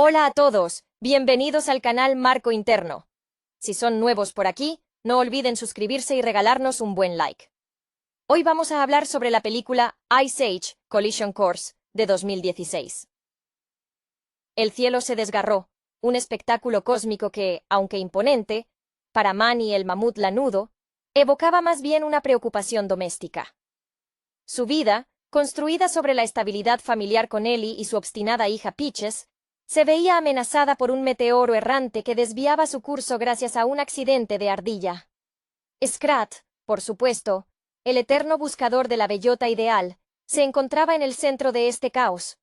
Hola a todos, bienvenidos al canal Marco Interno. Si son nuevos por aquí, no olviden suscribirse y regalarnos un buen like. Hoy vamos a hablar sobre la película Ice Age: Collision Course de 2016. El cielo se desgarró, un espectáculo cósmico que, aunque imponente, para Manny el mamut lanudo, evocaba más bien una preocupación doméstica. Su vida, construida sobre la estabilidad familiar con Ellie y su obstinada hija Peaches, se veía amenazada por un meteoro errante que desviaba su curso gracias a un accidente de ardilla. Scrat, por supuesto, el eterno buscador de la bellota ideal, se encontraba en el centro de este caos.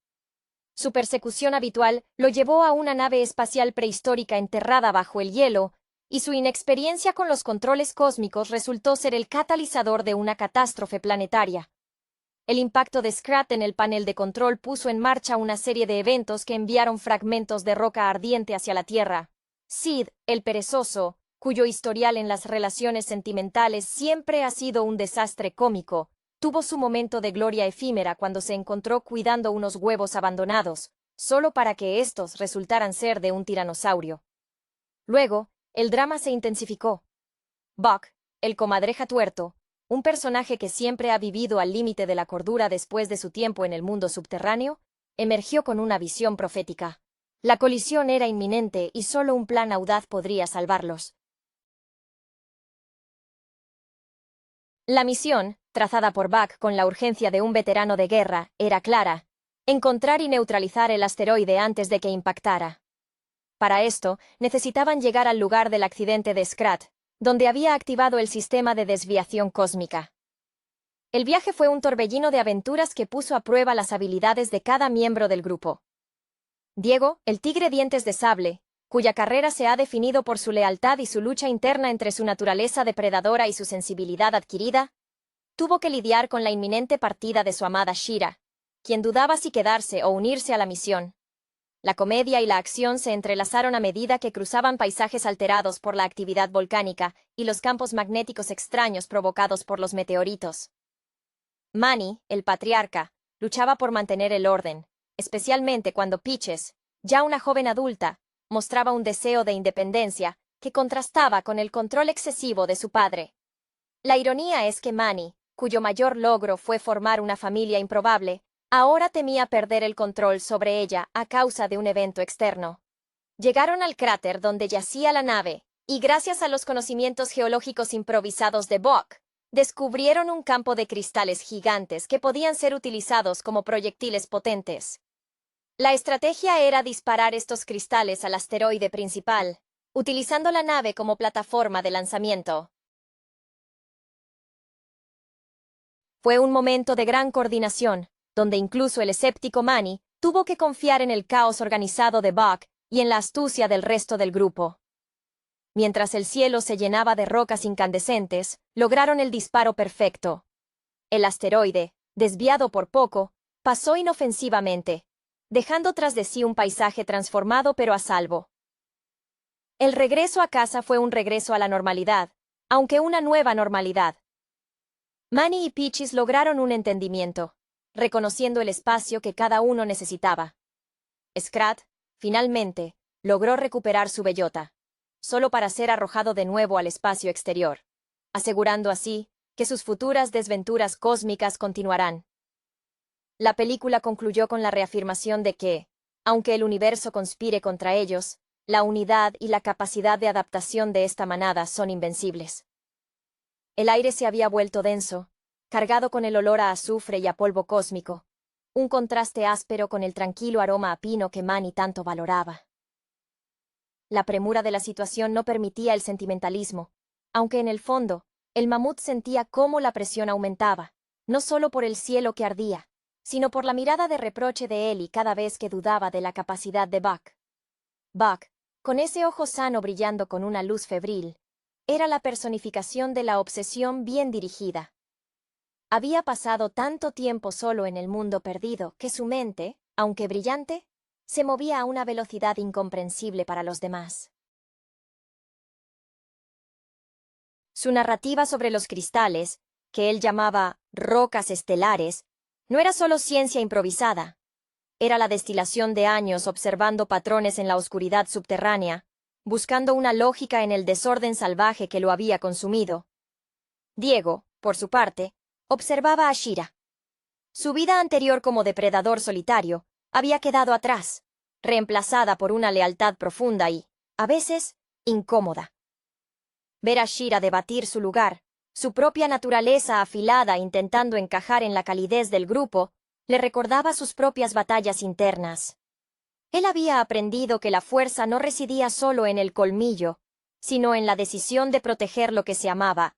Su persecución habitual lo llevó a una nave espacial prehistórica enterrada bajo el hielo, y su inexperiencia con los controles cósmicos resultó ser el catalizador de una catástrofe planetaria. El impacto de Scrat en el panel de control puso en marcha una serie de eventos que enviaron fragmentos de roca ardiente hacia la Tierra. Sid, el perezoso, cuyo historial en las relaciones sentimentales siempre ha sido un desastre cómico, tuvo su momento de gloria efímera cuando se encontró cuidando unos huevos abandonados, solo para que estos resultaran ser de un tiranosaurio. Luego, el drama se intensificó. Buck, el comadreja tuerto, un personaje que siempre ha vivido al límite de la cordura después de su tiempo en el mundo subterráneo, emergió con una visión profética. La colisión era inminente y solo un plan audaz podría salvarlos. La misión, trazada por Buck con la urgencia de un veterano de guerra, era clara: encontrar y neutralizar el asteroide antes de que impactara. Para esto, necesitaban llegar al lugar del accidente de Scrat, donde había activado el sistema de desviación cósmica. El viaje fue un torbellino de aventuras que puso a prueba las habilidades de cada miembro del grupo. Diego, el tigre dientes de sable, cuya carrera se ha definido por su lealtad y su lucha interna entre su naturaleza depredadora y su sensibilidad adquirida, tuvo que lidiar con la inminente partida de su amada Shira, quien dudaba si quedarse o unirse a la misión. La comedia y la acción se entrelazaron a medida que cruzaban paisajes alterados por la actividad volcánica y los campos magnéticos extraños provocados por los meteoritos. Manny, el patriarca, luchaba por mantener el orden, especialmente cuando Peaches, ya una joven adulta, mostraba un deseo de independencia que contrastaba con el control excesivo de su padre. La ironía es que Manny, cuyo mayor logro fue formar una familia improbable, ahora temía perder el control sobre ella a causa de un evento externo. Llegaron al cráter donde yacía la nave, y gracias a los conocimientos geológicos improvisados de Buck, descubrieron un campo de cristales gigantes que podían ser utilizados como proyectiles potentes. La estrategia era disparar estos cristales al asteroide principal, utilizando la nave como plataforma de lanzamiento. Fue un momento de gran coordinación, donde incluso el escéptico Manny tuvo que confiar en el caos organizado de Buck y en la astucia del resto del grupo. Mientras el cielo se llenaba de rocas incandescentes, lograron el disparo perfecto. El asteroide, desviado por poco, pasó inofensivamente, dejando tras de sí un paisaje transformado pero a salvo. El regreso a casa fue un regreso a la normalidad, aunque una nueva normalidad. Manny y Peaches lograron un entendimiento, reconociendo el espacio que cada uno necesitaba. Scrat, finalmente, logró recuperar su bellota, solo para ser arrojado de nuevo al espacio exterior, asegurando así que sus futuras desventuras cósmicas continuarán. La película concluyó con la reafirmación de que, aunque el universo conspire contra ellos, la unidad y la capacidad de adaptación de esta manada son invencibles. El aire se había vuelto denso, cargado con el olor a azufre y a polvo cósmico, un contraste áspero con el tranquilo aroma a pino que Manny tanto valoraba. La premura de la situación no permitía el sentimentalismo, aunque en el fondo, el mamut sentía cómo la presión aumentaba, no solo por el cielo que ardía, sino por la mirada de reproche de Ellie cada vez que dudaba de la capacidad de Buck. Buck, con ese ojo sano brillando con una luz febril, era la personificación de la obsesión bien dirigida. Había pasado tanto tiempo solo en el mundo perdido que su mente, aunque brillante, se movía a una velocidad incomprensible para los demás. Su narrativa sobre los cristales, que él llamaba rocas estelares, no era solo ciencia improvisada. era la destilación de años observando patrones en la oscuridad subterránea, buscando una lógica en el desorden salvaje que lo había consumido. Diego, por su parte, observaba a Shira. Su vida anterior como depredador solitario había quedado atrás, reemplazada por una lealtad profunda y, a veces, incómoda. Ver a Shira debatir su lugar, su propia naturaleza afilada intentando encajar en la calidez del grupo, le recordaba sus propias batallas internas. Él había aprendido que la fuerza no residía solo en el colmillo, sino en la decisión de proteger lo que se amaba,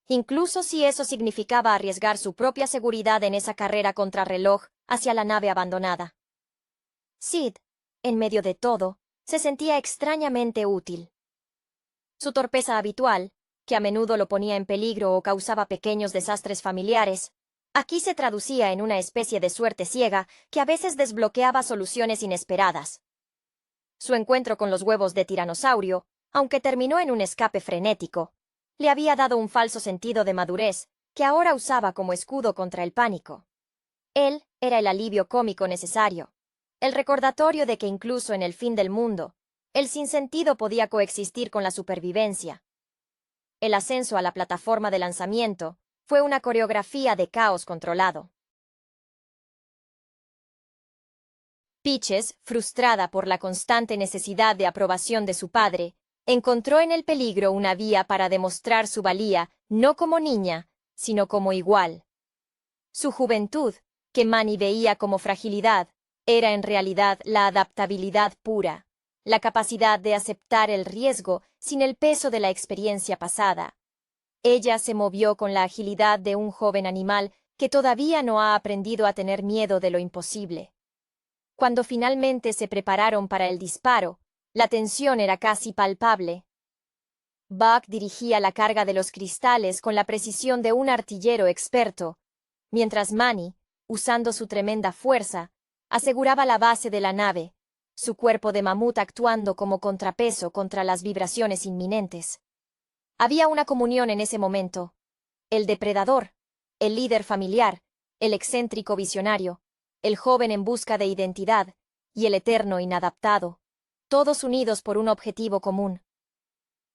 incluso si eso significaba arriesgar su propia seguridad en esa carrera contrarreloj hacia la nave abandonada. Sid, en medio de todo, se sentía extrañamente útil. Su torpeza habitual, que a menudo lo ponía en peligro o causaba pequeños desastres familiares, aquí se traducía en una especie de suerte ciega que a veces desbloqueaba soluciones inesperadas. Su encuentro con los huevos de tiranosaurio, aunque terminó en un escape frenético, le había dado un falso sentido de madurez que ahora usaba como escudo contra el pánico. Él era el alivio cómico necesario, el recordatorio de que incluso en el fin del mundo, el sinsentido podía coexistir con la supervivencia. El ascenso a la plataforma de lanzamiento fue una coreografía de caos controlado. Peaches, frustrada por la constante necesidad de aprobación de su padre, encontró en el peligro una vía para demostrar su valía no como niña, sino como igual. Su juventud, que Manny veía como fragilidad, era en realidad la adaptabilidad pura, la capacidad de aceptar el riesgo sin el peso de la experiencia pasada. Ella se movió con la agilidad de un joven animal que todavía no ha aprendido a tener miedo de lo imposible. Cuando finalmente se prepararon para el disparo, la tensión era casi palpable. Buck dirigía la carga de los cristales con la precisión de un artillero experto, mientras Manny, usando su tremenda fuerza, aseguraba la base de la nave, su cuerpo de mamut actuando como contrapeso contra las vibraciones inminentes. Había una comunión en ese momento. El depredador, el líder familiar, el excéntrico visionario, el joven en busca de identidad y el eterno inadaptado, todos unidos por un objetivo común.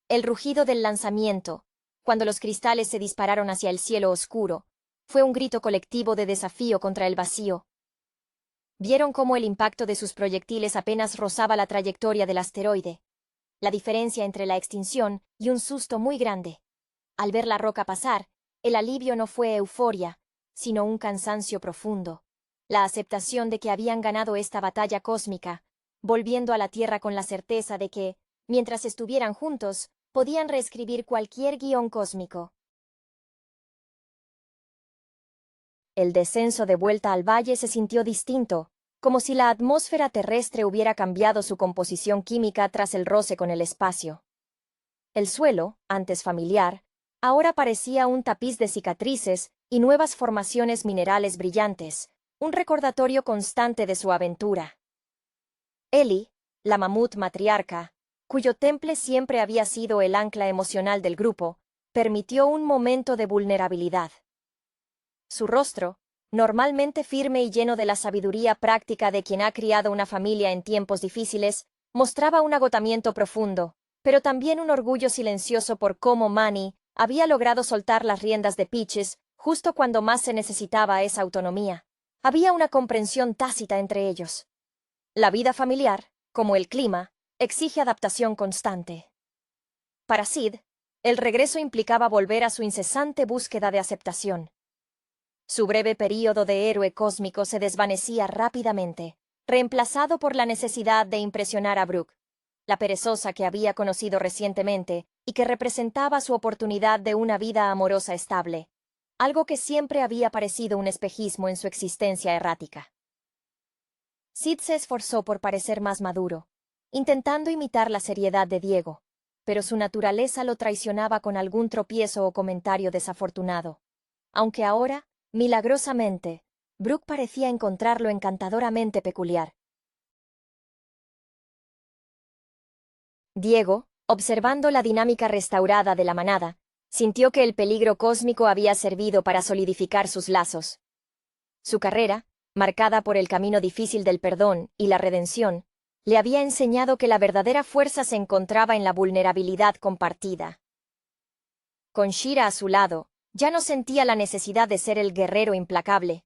El rugido del lanzamiento, cuando los cristales se dispararon hacia el cielo oscuro, fue un grito colectivo de desafío contra el vacío. Vieron cómo el impacto de sus proyectiles apenas rozaba la trayectoria del asteroide. La diferencia entre la extinción y un susto muy grande. Al ver la roca pasar, el alivio no fue euforia, sino un cansancio profundo. La aceptación de que habían ganado esta batalla cósmica, volviendo a la Tierra con la certeza de que, mientras estuvieran juntos, podían reescribir cualquier guión cósmico. El descenso de vuelta al valle se sintió distinto, como si la atmósfera terrestre hubiera cambiado su composición química tras el roce con el espacio. El suelo, antes familiar, ahora parecía un tapiz de cicatrices y nuevas formaciones minerales brillantes, un recordatorio constante de su aventura. Ellie, la mamut matriarca, cuyo temple siempre había sido el ancla emocional del grupo, permitió un momento de vulnerabilidad. Su rostro, normalmente firme y lleno de la sabiduría práctica de quien ha criado una familia en tiempos difíciles, mostraba un agotamiento profundo, pero también un orgullo silencioso por cómo Manny había logrado soltar las riendas de Peaches justo cuando más se necesitaba esa autonomía. Había una comprensión tácita entre ellos. La vida familiar, como el clima, exige adaptación constante. Para Sid, el regreso implicaba volver a su incesante búsqueda de aceptación. Su breve período de héroe cósmico se desvanecía rápidamente, reemplazado por la necesidad de impresionar a Brooke, la perezosa que había conocido recientemente y que representaba su oportunidad de una vida amorosa estable, algo que siempre había parecido un espejismo en su existencia errática. Sid se esforzó por parecer más maduro, intentando imitar la seriedad de Diego, pero su naturaleza lo traicionaba con algún tropiezo o comentario desafortunado. Aunque ahora, milagrosamente, Brooke parecía encontrarlo encantadoramente peculiar. Diego, observando la dinámica restaurada de la manada, sintió que el peligro cósmico había servido para solidificar sus lazos. Su carrera, marcada por el camino difícil del perdón y la redención, le había enseñado que la verdadera fuerza se encontraba en la vulnerabilidad compartida. Con Shira a su lado, ya no sentía la necesidad de ser el guerrero implacable.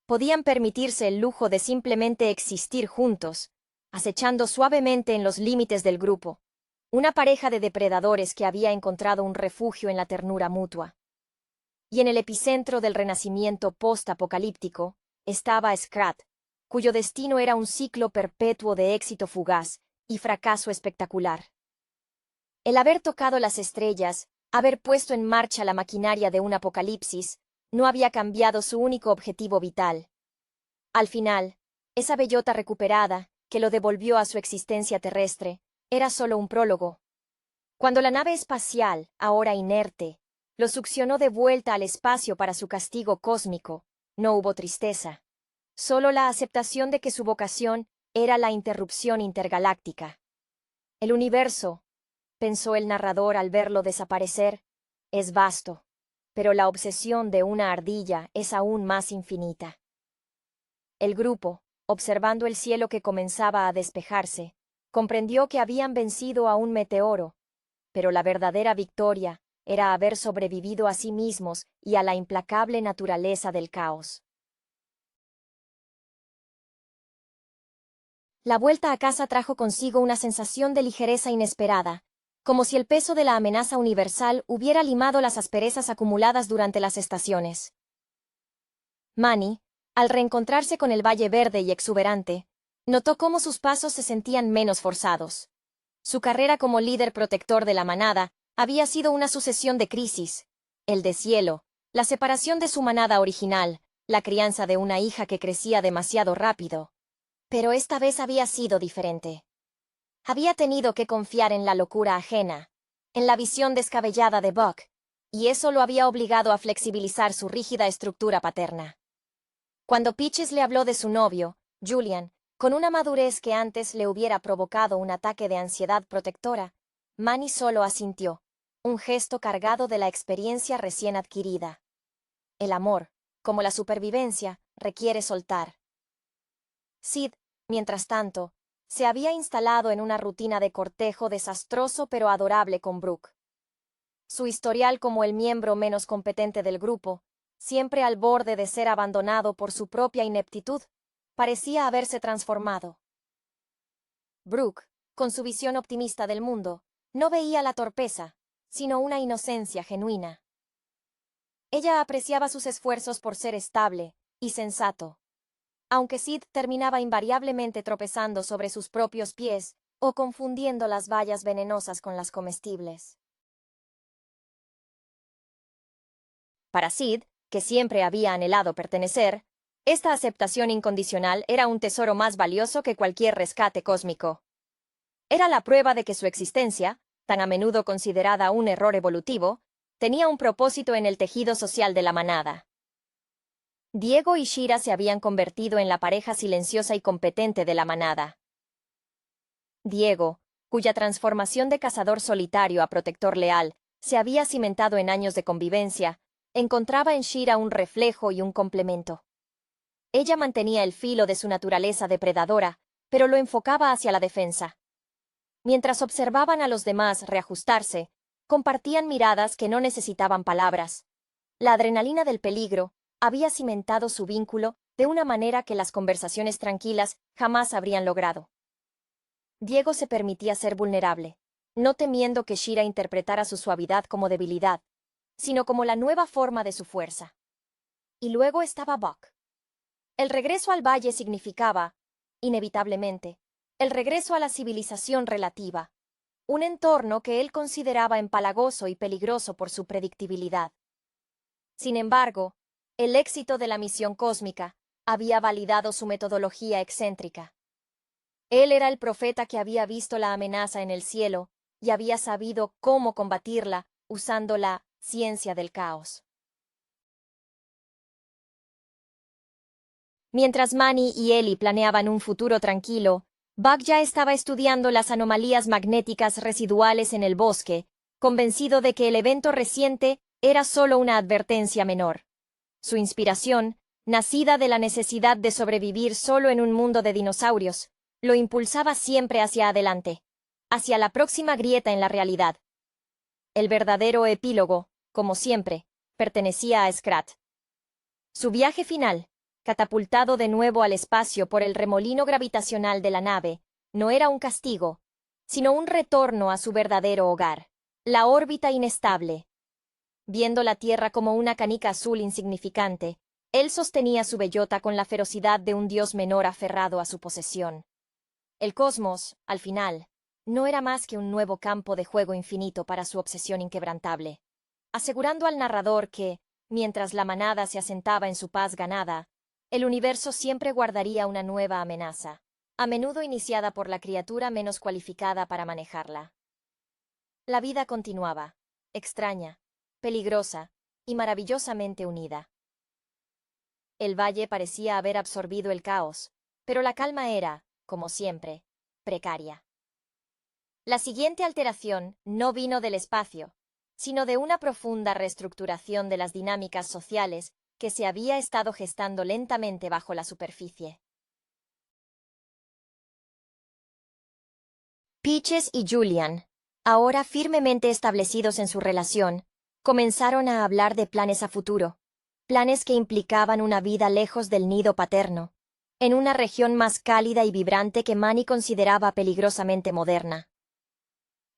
Podían permitirse el lujo de simplemente existir juntos, acechando suavemente en los límites del grupo, una pareja de depredadores que había encontrado un refugio en la ternura mutua. Y en el epicentro del renacimiento post-apocalíptico estaba Scrat, cuyo destino era un ciclo perpetuo de éxito fugaz y fracaso espectacular. El haber tocado las estrellas, haber puesto en marcha la maquinaria de un apocalipsis, no había cambiado su único objetivo vital. Al final, esa bellota recuperada, que lo devolvió a su existencia terrestre, era solo un prólogo. Cuando la nave espacial, ahora inerte, lo succionó de vuelta al espacio para su castigo cósmico, no hubo tristeza. Solo la aceptación de que su vocación era la interrupción intergaláctica. El universo, pensó el narrador al verlo desaparecer, es vasto, pero la obsesión de una ardilla es aún más infinita. El grupo, observando el cielo que comenzaba a despejarse, comprendió que habían vencido a un meteoro, pero la verdadera victoria era haber sobrevivido a sí mismos y a la implacable naturaleza del caos. La vuelta a casa trajo consigo una sensación de ligereza inesperada, como si el peso de la amenaza universal hubiera limado las asperezas acumuladas durante las estaciones. Manny, al reencontrarse con el Valle Verde y exuberante, notó cómo sus pasos se sentían menos forzados. Su carrera como líder protector de la manada había sido una sucesión de crisis: el deshielo, la separación de su manada original, la crianza de una hija que crecía demasiado rápido. Pero esta vez había sido diferente. Había tenido que confiar en la locura ajena, en la visión descabellada de Buck, y eso lo había obligado a flexibilizar su rígida estructura paterna. Cuando Peaches le habló de su novio, Julian, con una madurez que antes le hubiera provocado un ataque de ansiedad protectora, Manny solo asintió, un gesto cargado de la experiencia recién adquirida. El amor, como la supervivencia, requiere soltar. Sid, mientras tanto, se había instalado en una rutina de cortejo desastroso pero adorable con Brooke. Su historial como el miembro menos competente del grupo, siempre al borde de ser abandonado por su propia ineptitud, parecía haberse transformado. Brooke, con su visión optimista del mundo, no veía la torpeza, sino una inocencia genuina. Ella apreciaba sus esfuerzos por ser estable y sensato, aunque Sid terminaba invariablemente tropezando sobre sus propios pies o confundiendo las bayas venenosas con las comestibles. Para Sid, que siempre había anhelado pertenecer, esta aceptación incondicional era un tesoro más valioso que cualquier rescate cósmico. Era la prueba de que su existencia, tan a menudo considerada un error evolutivo, tenía un propósito en el tejido social de la manada. Diego y Shira se habían convertido en la pareja silenciosa y competente de la manada. Diego, cuya transformación de cazador solitario a protector leal se había cimentado en años de convivencia, encontraba en Shira un reflejo y un complemento. Ella mantenía el filo de su naturaleza depredadora, pero lo enfocaba hacia la defensa. Mientras observaban a los demás reajustarse, compartían miradas que no necesitaban palabras. La adrenalina del peligro había cimentado su vínculo de una manera que las conversaciones tranquilas jamás habrían logrado. Diego se permitía ser vulnerable, no temiendo que Shira interpretara su suavidad como debilidad, sino como la nueva forma de su fuerza. Y luego estaba Buck. El regreso al valle significaba, inevitablemente, el regreso a la civilización relativa, un entorno que él consideraba empalagoso y peligroso por su predictibilidad. Sin embargo, el éxito de la misión cósmica había validado su metodología excéntrica. Él era el profeta que había visto la amenaza en el cielo y había sabido cómo combatirla usando la ciencia del caos. Mientras Manny y Ellie planeaban un futuro tranquilo, Buck ya estaba estudiando las anomalías magnéticas residuales en el bosque, convencido de que el evento reciente era solo una advertencia menor. Su inspiración, nacida de la necesidad de sobrevivir solo en un mundo de dinosaurios, lo impulsaba siempre hacia adelante, hacia la próxima grieta en la realidad. El verdadero epílogo, como siempre, pertenecía a Scrat. Su viaje final, catapultado de nuevo al espacio por el remolino gravitacional de la nave, no era un castigo, sino un retorno a su verdadero hogar, la órbita inestable. Viendo la Tierra como una canica azul insignificante, él sostenía su bellota con la ferocidad de un dios menor aferrado a su posesión. El cosmos, al final, no era más que un nuevo campo de juego infinito para su obsesión inquebrantable, asegurando al narrador que, mientras la manada se asentaba en su paz ganada, el universo siempre guardaría una nueva amenaza, a menudo iniciada por la criatura menos cualificada para manejarla. La vida continuaba, extraña, peligrosa y maravillosamente unida. El valle parecía haber absorbido el caos, pero la calma era, como siempre, precaria. La siguiente alteración no vino del espacio, sino de una profunda reestructuración de las dinámicas sociales que se había estado gestando lentamente bajo la superficie. Peaches y Julian, ahora firmemente establecidos en su relación, comenzaron a hablar de planes a futuro, planes que implicaban una vida lejos del nido paterno, en una región más cálida y vibrante que Manny consideraba peligrosamente moderna.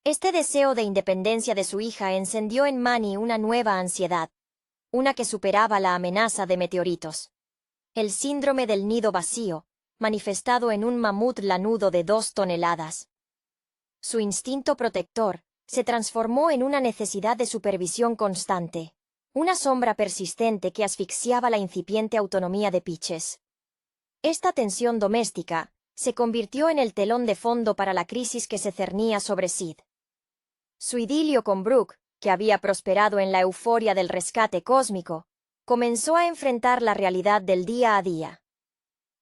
Este deseo de independencia de su hija encendió en Manny una nueva ansiedad, una que superaba la amenaza de meteoritos. El síndrome del nido vacío, manifestado en un mamut lanudo de 2 toneladas. Su instinto protector se transformó en una necesidad de supervisión constante, una sombra persistente que asfixiaba la incipiente autonomía de Peaches. Esta tensión doméstica se convirtió en el telón de fondo para la crisis que se cernía sobre Sid. Su idilio con Brooke, que había prosperado en la euforia del rescate cósmico, comenzó a enfrentar la realidad del día a día.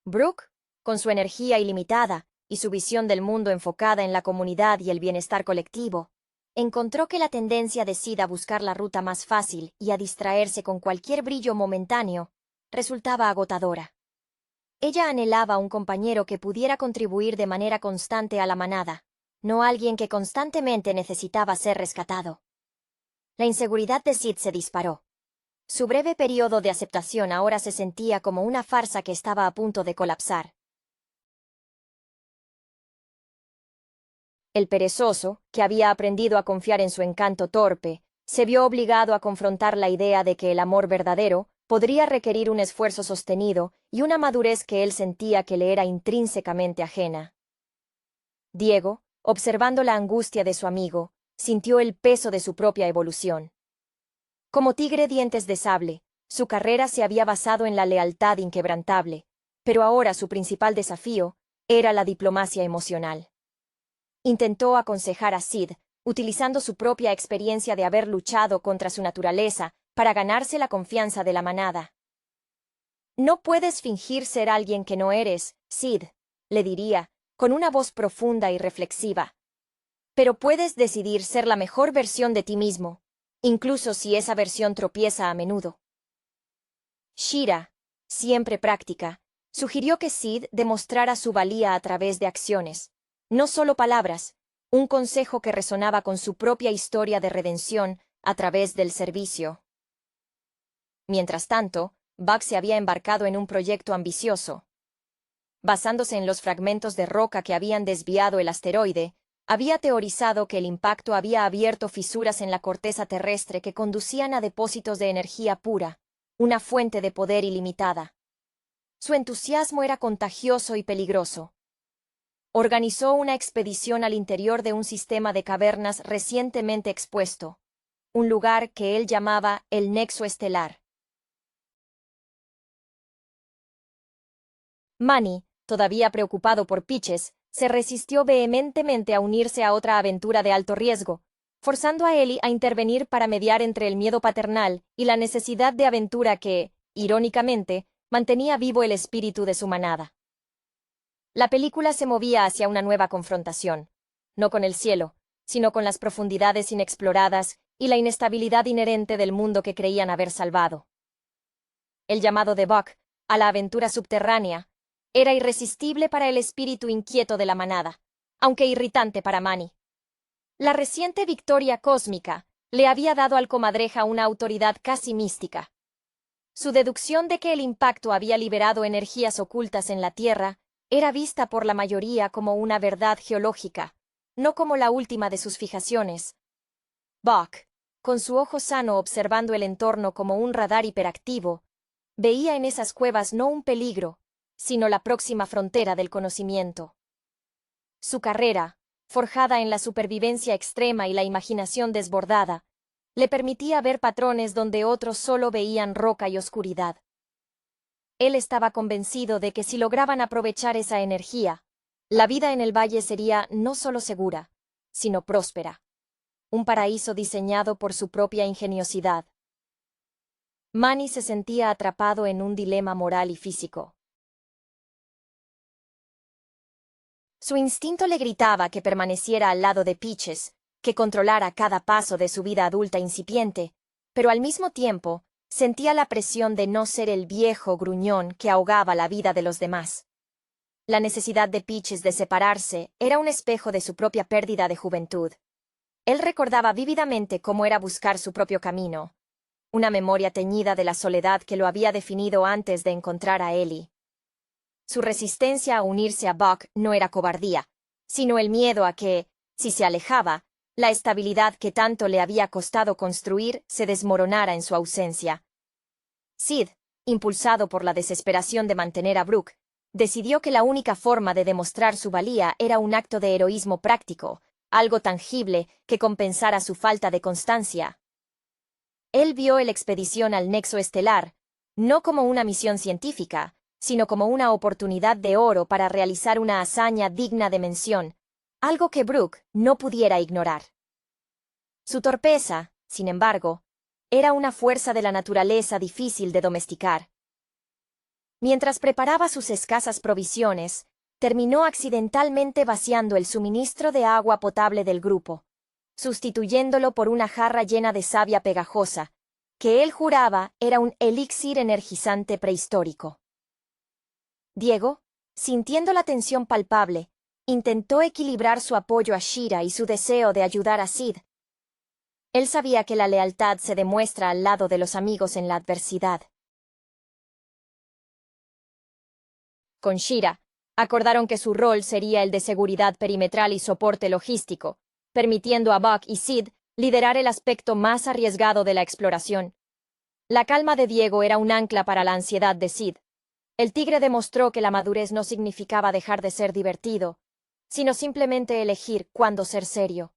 Brooke, con su energía ilimitada y su visión del mundo enfocada en la comunidad y el bienestar colectivo, encontró que la tendencia de Sid a buscar la ruta más fácil y a distraerse con cualquier brillo momentáneo resultaba agotadora. Ella anhelaba un compañero que pudiera contribuir de manera constante a la manada, no alguien que constantemente necesitaba ser rescatado. La inseguridad de Sid se disparó. Su breve periodo de aceptación ahora se sentía como una farsa que estaba a punto de colapsar. El perezoso, que había aprendido a confiar en su encanto torpe, se vio obligado a confrontar la idea de que el amor verdadero podría requerir un esfuerzo sostenido y una madurez que él sentía que le era intrínsecamente ajena. Diego, observando la angustia de su amigo, sintió el peso de su propia evolución. Como tigre dientes de sable, su carrera se había basado en la lealtad inquebrantable, pero ahora su principal desafío era la diplomacia emocional. Intentó aconsejar a Sid, utilizando su propia experiencia de haber luchado contra su naturaleza para ganarse la confianza de la manada. «No puedes fingir ser alguien que no eres, Sid», le diría, con una voz profunda y reflexiva. «Pero puedes decidir ser la mejor versión de ti mismo, incluso si esa versión tropieza a menudo». Shira, siempre práctica, sugirió que Sid demostrara su valía a través de acciones, no solo palabras, un consejo que resonaba con su propia historia de redención a través del servicio. Mientras tanto, Buck se había embarcado en un proyecto ambicioso. Basándose en los fragmentos de roca que habían desviado el asteroide, había teorizado que el impacto había abierto fisuras en la corteza terrestre que conducían a depósitos de energía pura, una fuente de poder ilimitada. Su entusiasmo era contagioso y peligroso. Organizó una expedición al interior de un sistema de cavernas recientemente expuesto, un lugar que él llamaba el Nexo Estelar. Manny, todavía preocupado por Peaches, se resistió vehementemente a unirse a otra aventura de alto riesgo, forzando a Ellie a intervenir para mediar entre el miedo paternal y la necesidad de aventura que, irónicamente, mantenía vivo el espíritu de su manada. La película se movía hacia una nueva confrontación, no con el cielo, sino con las profundidades inexploradas y la inestabilidad inherente del mundo que creían haber salvado. El llamado de Buck a la aventura subterránea, era irresistible para el espíritu inquieto de la manada, aunque irritante para Manny. La reciente victoria cósmica le había dado al comadreja una autoridad casi mística. Su deducción de que el impacto había liberado energías ocultas en la Tierra era vista por la mayoría como una verdad geológica, no como la última de sus fijaciones. Buck, con su ojo sano observando el entorno como un radar hiperactivo, veía en esas cuevas no un peligro, sino la próxima frontera del conocimiento. Su carrera, forjada en la supervivencia extrema y la imaginación desbordada, le permitía ver patrones donde otros solo veían roca y oscuridad. Él estaba convencido de que si lograban aprovechar esa energía, la vida en el valle sería no solo segura, sino próspera. Un paraíso diseñado por su propia ingeniosidad. Manny se sentía atrapado en un dilema moral y físico. Su instinto le gritaba que permaneciera al lado de Peaches, que controlara cada paso de su vida adulta incipiente, pero al mismo tiempo sentía la presión de no ser el viejo gruñón que ahogaba la vida de los demás. La necesidad de Peaches de separarse era un espejo de su propia pérdida de juventud. Él recordaba vívidamente cómo era buscar su propio camino, una memoria teñida de la soledad que lo había definido antes de encontrar a Ellie. Su resistencia a unirse a Buck no era cobardía, sino el miedo a que, si se alejaba, la estabilidad que tanto le había costado construir se desmoronara en su ausencia. Sid, impulsado por la desesperación de mantener a Brooke, decidió que la única forma de demostrar su valía era un acto de heroísmo práctico, algo tangible que compensara su falta de constancia. Él vio la expedición al Nexo Estelar, no como una misión científica, sino como una oportunidad de oro para realizar una hazaña digna de mención, algo que Brooke no pudiera ignorar. Su torpeza, sin embargo, era una fuerza de la naturaleza difícil de domesticar. Mientras preparaba sus escasas provisiones, terminó accidentalmente vaciando el suministro de agua potable del grupo, sustituyéndolo por una jarra llena de savia pegajosa, que él juraba era un elixir energizante prehistórico. Diego, sintiendo la tensión palpable, intentó equilibrar su apoyo a Shira y su deseo de ayudar a Sid. Él sabía que la lealtad se demuestra al lado de los amigos en la adversidad. Con Shira, acordaron que su rol sería el de seguridad perimetral y soporte logístico, permitiendo a Buck y Sid liderar el aspecto más arriesgado de la exploración. La calma de Diego era un ancla para la ansiedad de Sid. El tigre demostró que la madurez no significaba dejar de ser divertido, sino simplemente elegir cuándo ser serio.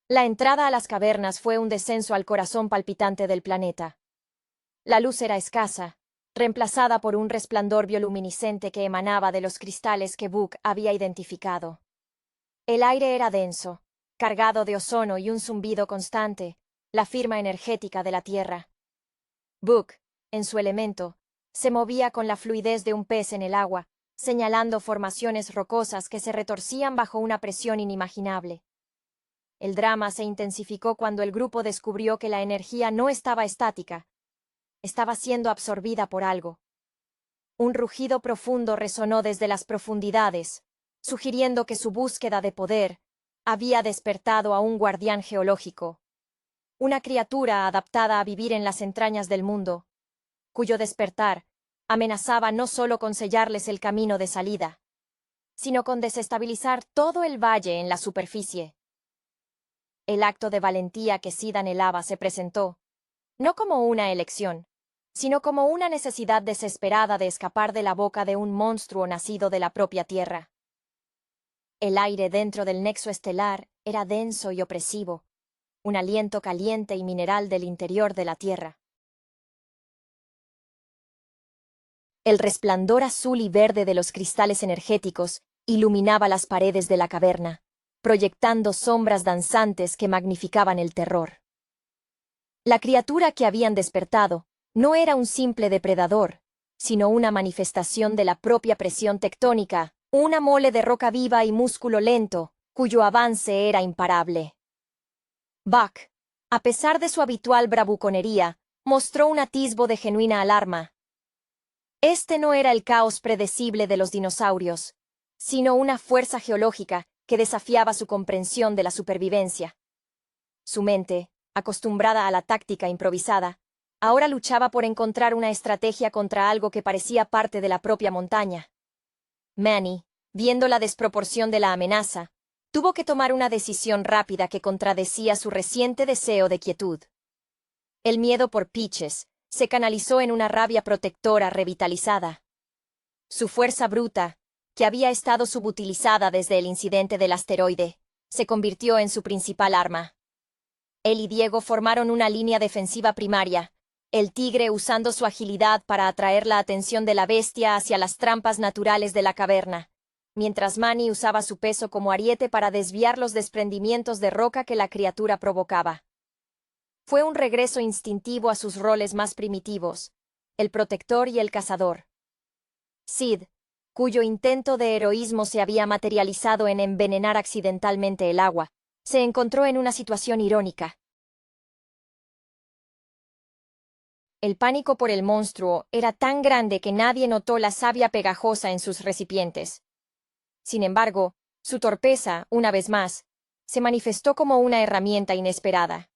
La entrada a las cavernas fue un descenso al corazón palpitante del planeta. La luz era escasa, reemplazada por un resplandor bioluminiscente que emanaba de los cristales que Buck había identificado. El aire era denso, cargado de ozono y un zumbido constante, la firma energética de la Tierra. Buck, en su elemento, se movía con la fluidez de un pez en el agua, señalando formaciones rocosas que se retorcían bajo una presión inimaginable. El drama se intensificó cuando el grupo descubrió que la energía no estaba estática, estaba siendo absorbida por algo. Un rugido profundo resonó desde las profundidades, sugiriendo que su búsqueda de poder había despertado a un guardián geológico, una criatura adaptada a vivir en las entrañas del mundo, cuyo despertar amenazaba no solo con sellarles el camino de salida, sino con desestabilizar todo el valle en la superficie. El acto de valentía que Sid anhelaba se presentó, no como una elección, sino como una necesidad desesperada de escapar de la boca de un monstruo nacido de la propia Tierra. El aire dentro del nexo estelar era denso y opresivo, un aliento caliente y mineral del interior de la Tierra. El resplandor azul y verde de los cristales energéticos iluminaba las paredes de la caverna, proyectando sombras danzantes que magnificaban el terror. La criatura que habían despertado no era un simple depredador, sino una manifestación de la propia presión tectónica, una mole de roca viva y músculo lento, cuyo avance era imparable. Buck, a pesar de su habitual bravuconería, mostró un atisbo de genuina alarma. Este no era el caos predecible de los dinosaurios, sino una fuerza geológica que desafiaba su comprensión de la supervivencia. Su mente, acostumbrada a la táctica improvisada, ahora luchaba por encontrar una estrategia contra algo que parecía parte de la propia montaña. Manny, viendo la desproporción de la amenaza, tuvo que tomar una decisión rápida que contradecía su reciente deseo de quietud. El miedo por Peaches se canalizó en una rabia protectora revitalizada. Su fuerza bruta, que había estado subutilizada desde el incidente del asteroide, se convirtió en su principal arma. Él y Diego formaron una línea defensiva primaria, el tigre usando su agilidad para atraer la atención de la bestia hacia las trampas naturales de la caverna, mientras Manny usaba su peso como ariete para desviar los desprendimientos de roca que la criatura provocaba. Fue un regreso instintivo a sus roles más primitivos, el protector y el cazador. Sid, cuyo intento de heroísmo se había materializado en envenenar accidentalmente el agua, se encontró en una situación irónica. El pánico por el monstruo era tan grande que nadie notó la savia pegajosa en sus recipientes. Sin embargo, su torpeza, una vez más, se manifestó como una herramienta inesperada.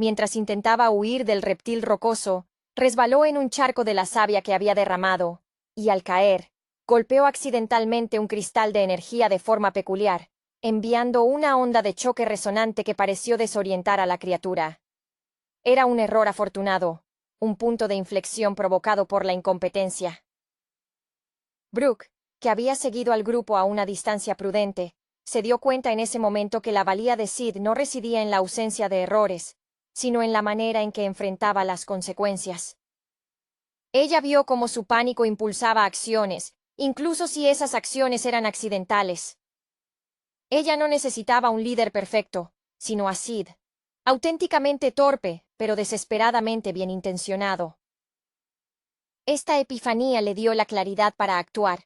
Mientras intentaba huir del reptil rocoso, resbaló en un charco de la savia que había derramado, y al caer, golpeó accidentalmente un cristal de energía de forma peculiar, enviando una onda de choque resonante que pareció desorientar a la criatura. Era un error afortunado, un punto de inflexión provocado por la incompetencia. Brooke, que había seguido al grupo a una distancia prudente, se dio cuenta en ese momento que la valía de Sid no residía en la ausencia de errores, sino en la manera en que enfrentaba las consecuencias. Ella vio cómo su pánico impulsaba acciones, incluso si esas acciones eran accidentales. Ella no necesitaba un líder perfecto, sino a Sid, auténticamente torpe, pero desesperadamente bien intencionado. Esta epifanía le dio la claridad para actuar,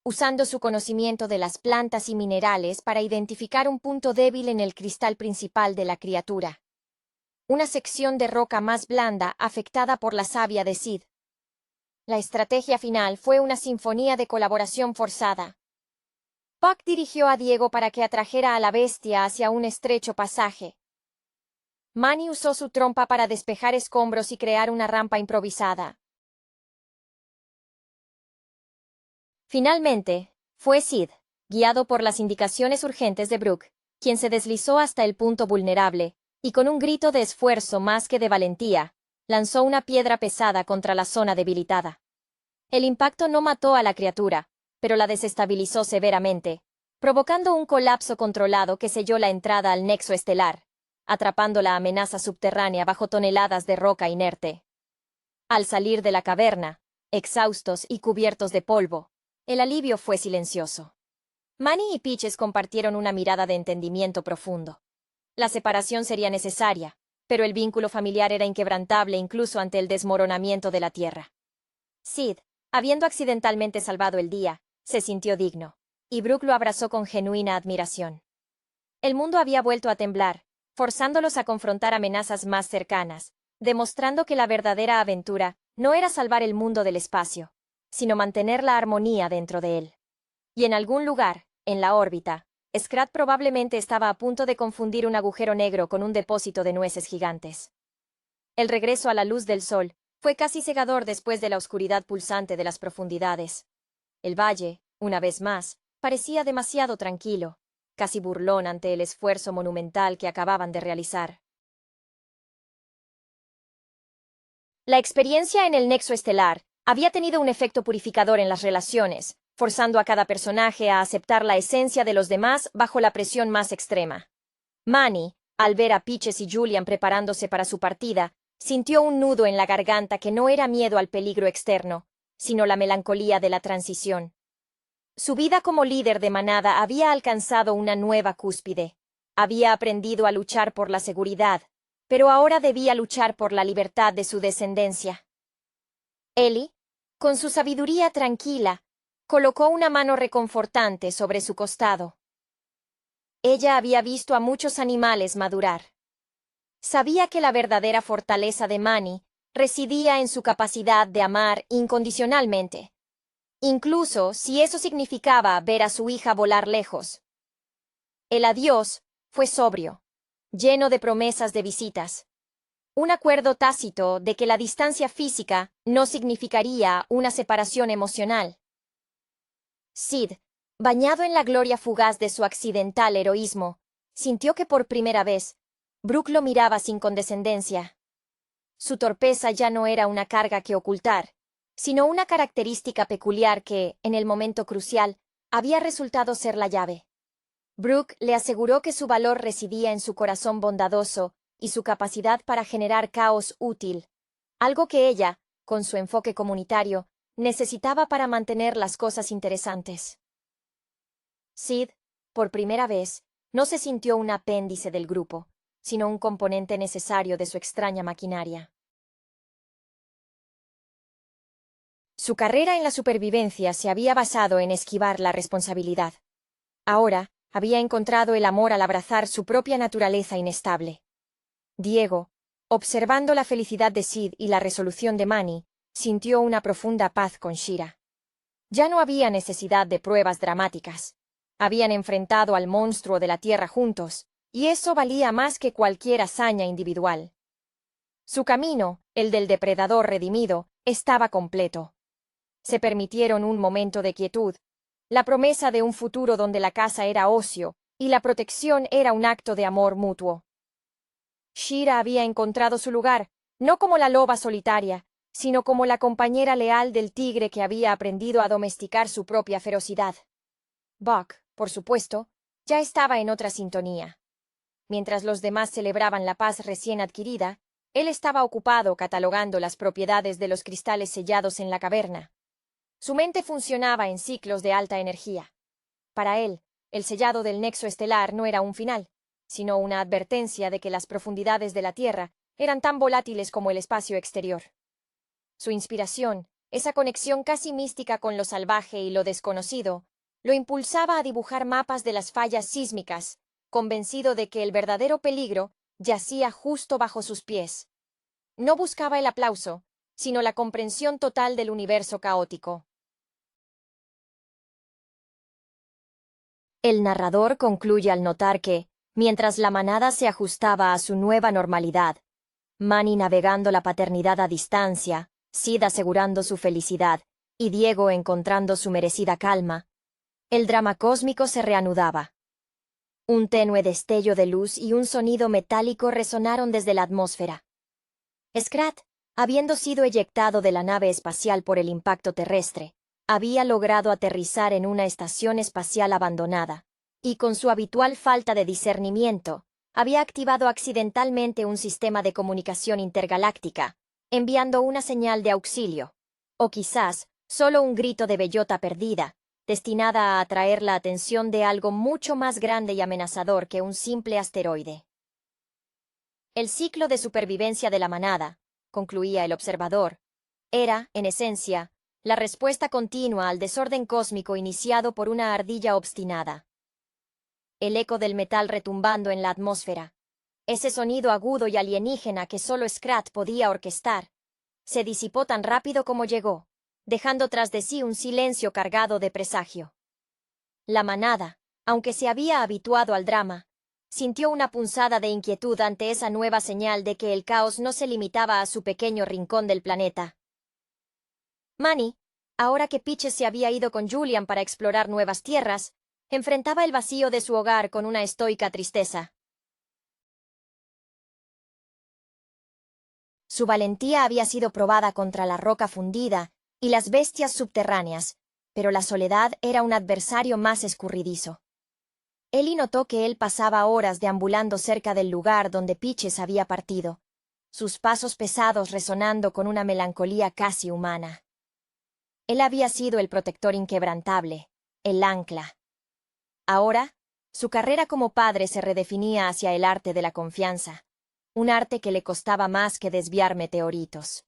usando su conocimiento de las plantas y minerales para identificar un punto débil en el cristal principal de la criatura. Una sección de roca más blanda afectada por la savia de Sid. La estrategia final fue una sinfonía de colaboración forzada. Buck dirigió a Diego para que atrajera a la bestia hacia un estrecho pasaje. Manny usó su trompa para despejar escombros y crear una rampa improvisada. Finalmente, fue Sid, guiado por las indicaciones urgentes de Brooke, quien se deslizó hasta el punto vulnerable, y con un grito de esfuerzo más que de valentía, lanzó una piedra pesada contra la zona debilitada. El impacto no mató a la criatura, pero la desestabilizó severamente, provocando un colapso controlado que selló la entrada al nexo estelar, atrapando la amenaza subterránea bajo toneladas de roca inerte. Al salir de la caverna, exhaustos y cubiertos de polvo, el alivio fue silencioso. Manny y Peaches compartieron una mirada de entendimiento profundo. La separación sería necesaria, pero el vínculo familiar era inquebrantable incluso ante el desmoronamiento de la tierra. Sid, habiendo accidentalmente salvado el día, se sintió digno, y Brooke lo abrazó con genuina admiración. El mundo había vuelto a temblar, forzándolos a confrontar amenazas más cercanas, demostrando que la verdadera aventura no era salvar el mundo del espacio, sino mantener la armonía dentro de él. Y en algún lugar, en la órbita, Scrat probablemente estaba a punto de confundir un agujero negro con un depósito de nueces gigantes. El regreso a la luz del sol fue casi cegador después de la oscuridad pulsante de las profundidades. El valle, una vez más, parecía demasiado tranquilo, casi burlón ante el esfuerzo monumental que acababan de realizar. La experiencia en el nexo estelar había tenido un efecto purificador en las relaciones, forzando a cada personaje a aceptar la esencia de los demás bajo la presión más extrema. Manny, al ver a Peaches y Julian preparándose para su partida, sintió un nudo en la garganta que no era miedo al peligro externo, sino la melancolía de la transición. Su vida como líder de manada había alcanzado una nueva cúspide. Había aprendido a luchar por la seguridad, pero ahora debía luchar por la libertad de su descendencia. Ellie, con su sabiduría tranquila, colocó una mano reconfortante sobre su costado. Ella había visto a muchos animales madurar. Sabía que la verdadera fortaleza de Manny residía en su capacidad de amar incondicionalmente, incluso si eso significaba ver a su hija volar lejos. El adiós fue sobrio, lleno de promesas de visitas. Un acuerdo tácito de que la distancia física no significaría una separación emocional. Sid, bañado en la gloria fugaz de su accidental heroísmo, sintió que por primera vez, Brooke lo miraba sin condescendencia. Su torpeza ya no era una carga que ocultar, sino una característica peculiar que, en el momento crucial, había resultado ser la llave. Brooke le aseguró que su valor residía en su corazón bondadoso y su capacidad para generar caos útil, algo que ella, con su enfoque comunitario, necesitaba para mantener las cosas interesantes. Sid, por primera vez, no se sintió un apéndice del grupo, sino un componente necesario de su extraña maquinaria. Su carrera en la supervivencia se había basado en esquivar la responsabilidad. Ahora, había encontrado el amor al abrazar su propia naturaleza inestable. Diego, observando la felicidad de Sid y la resolución de Manny, sintió una profunda paz con Shira. Ya no había necesidad de pruebas dramáticas. Habían enfrentado al monstruo de la tierra juntos, y eso valía más que cualquier hazaña individual. Su camino, el del depredador redimido, estaba completo. Se permitieron un momento de quietud, la promesa de un futuro donde la casa era ocio y la protección era un acto de amor mutuo. Shira había encontrado su lugar, no como la loba solitaria, sino como la compañera leal del tigre que había aprendido a domesticar su propia ferocidad. Buck, por supuesto, ya estaba en otra sintonía. Mientras los demás celebraban la paz recién adquirida, él estaba ocupado catalogando las propiedades de los cristales sellados en la caverna. Su mente funcionaba en ciclos de alta energía. Para él, el sellado del nexo estelar no era un final, sino una advertencia de que las profundidades de la Tierra eran tan volátiles como el espacio exterior. Su inspiración, esa conexión casi mística con lo salvaje y lo desconocido, lo impulsaba a dibujar mapas de las fallas sísmicas, convencido de que el verdadero peligro yacía justo bajo sus pies. No buscaba el aplauso, sino la comprensión total del universo caótico. El narrador concluye al notar que, mientras la manada se ajustaba a su nueva normalidad, Manny navegando la paternidad a distancia, Sid asegurando su felicidad y Diego encontrando su merecida calma, el drama cósmico se reanudaba. Un tenue destello de luz y un sonido metálico resonaron desde la atmósfera. Scrat, habiendo sido eyectado de la nave espacial por el impacto terrestre, había logrado aterrizar en una estación espacial abandonada, y con su habitual falta de discernimiento, había activado accidentalmente un sistema de comunicación intergaláctica, enviando una señal de auxilio, o quizás solo un grito de bellota perdida, destinada a atraer la atención de algo mucho más grande y amenazador que un simple asteroide. El ciclo de supervivencia de la manada, concluía el observador, era, en esencia, la respuesta continua al desorden cósmico iniciado por una ardilla obstinada. El eco del metal retumbando en la atmósfera, ese sonido agudo y alienígena que solo Scrat podía orquestar, se disipó tan rápido como llegó, dejando tras de sí un silencio cargado de presagio. La manada, aunque se había habituado al drama, sintió una punzada de inquietud ante esa nueva señal de que el caos no se limitaba a su pequeño rincón del planeta. Manny, ahora que Peaches se había ido con Julian para explorar nuevas tierras, enfrentaba el vacío de su hogar con una estoica tristeza. Su valentía había sido probada contra la roca fundida y las bestias subterráneas, pero la soledad era un adversario más escurridizo. Ellie notó que él pasaba horas deambulando cerca del lugar donde Peaches había partido, sus pasos pesados resonando con una melancolía casi humana. Él había sido el protector inquebrantable, el ancla. Ahora, su carrera como padre se redefinía hacia el arte de la confianza, un arte que le costaba más que desviar meteoritos.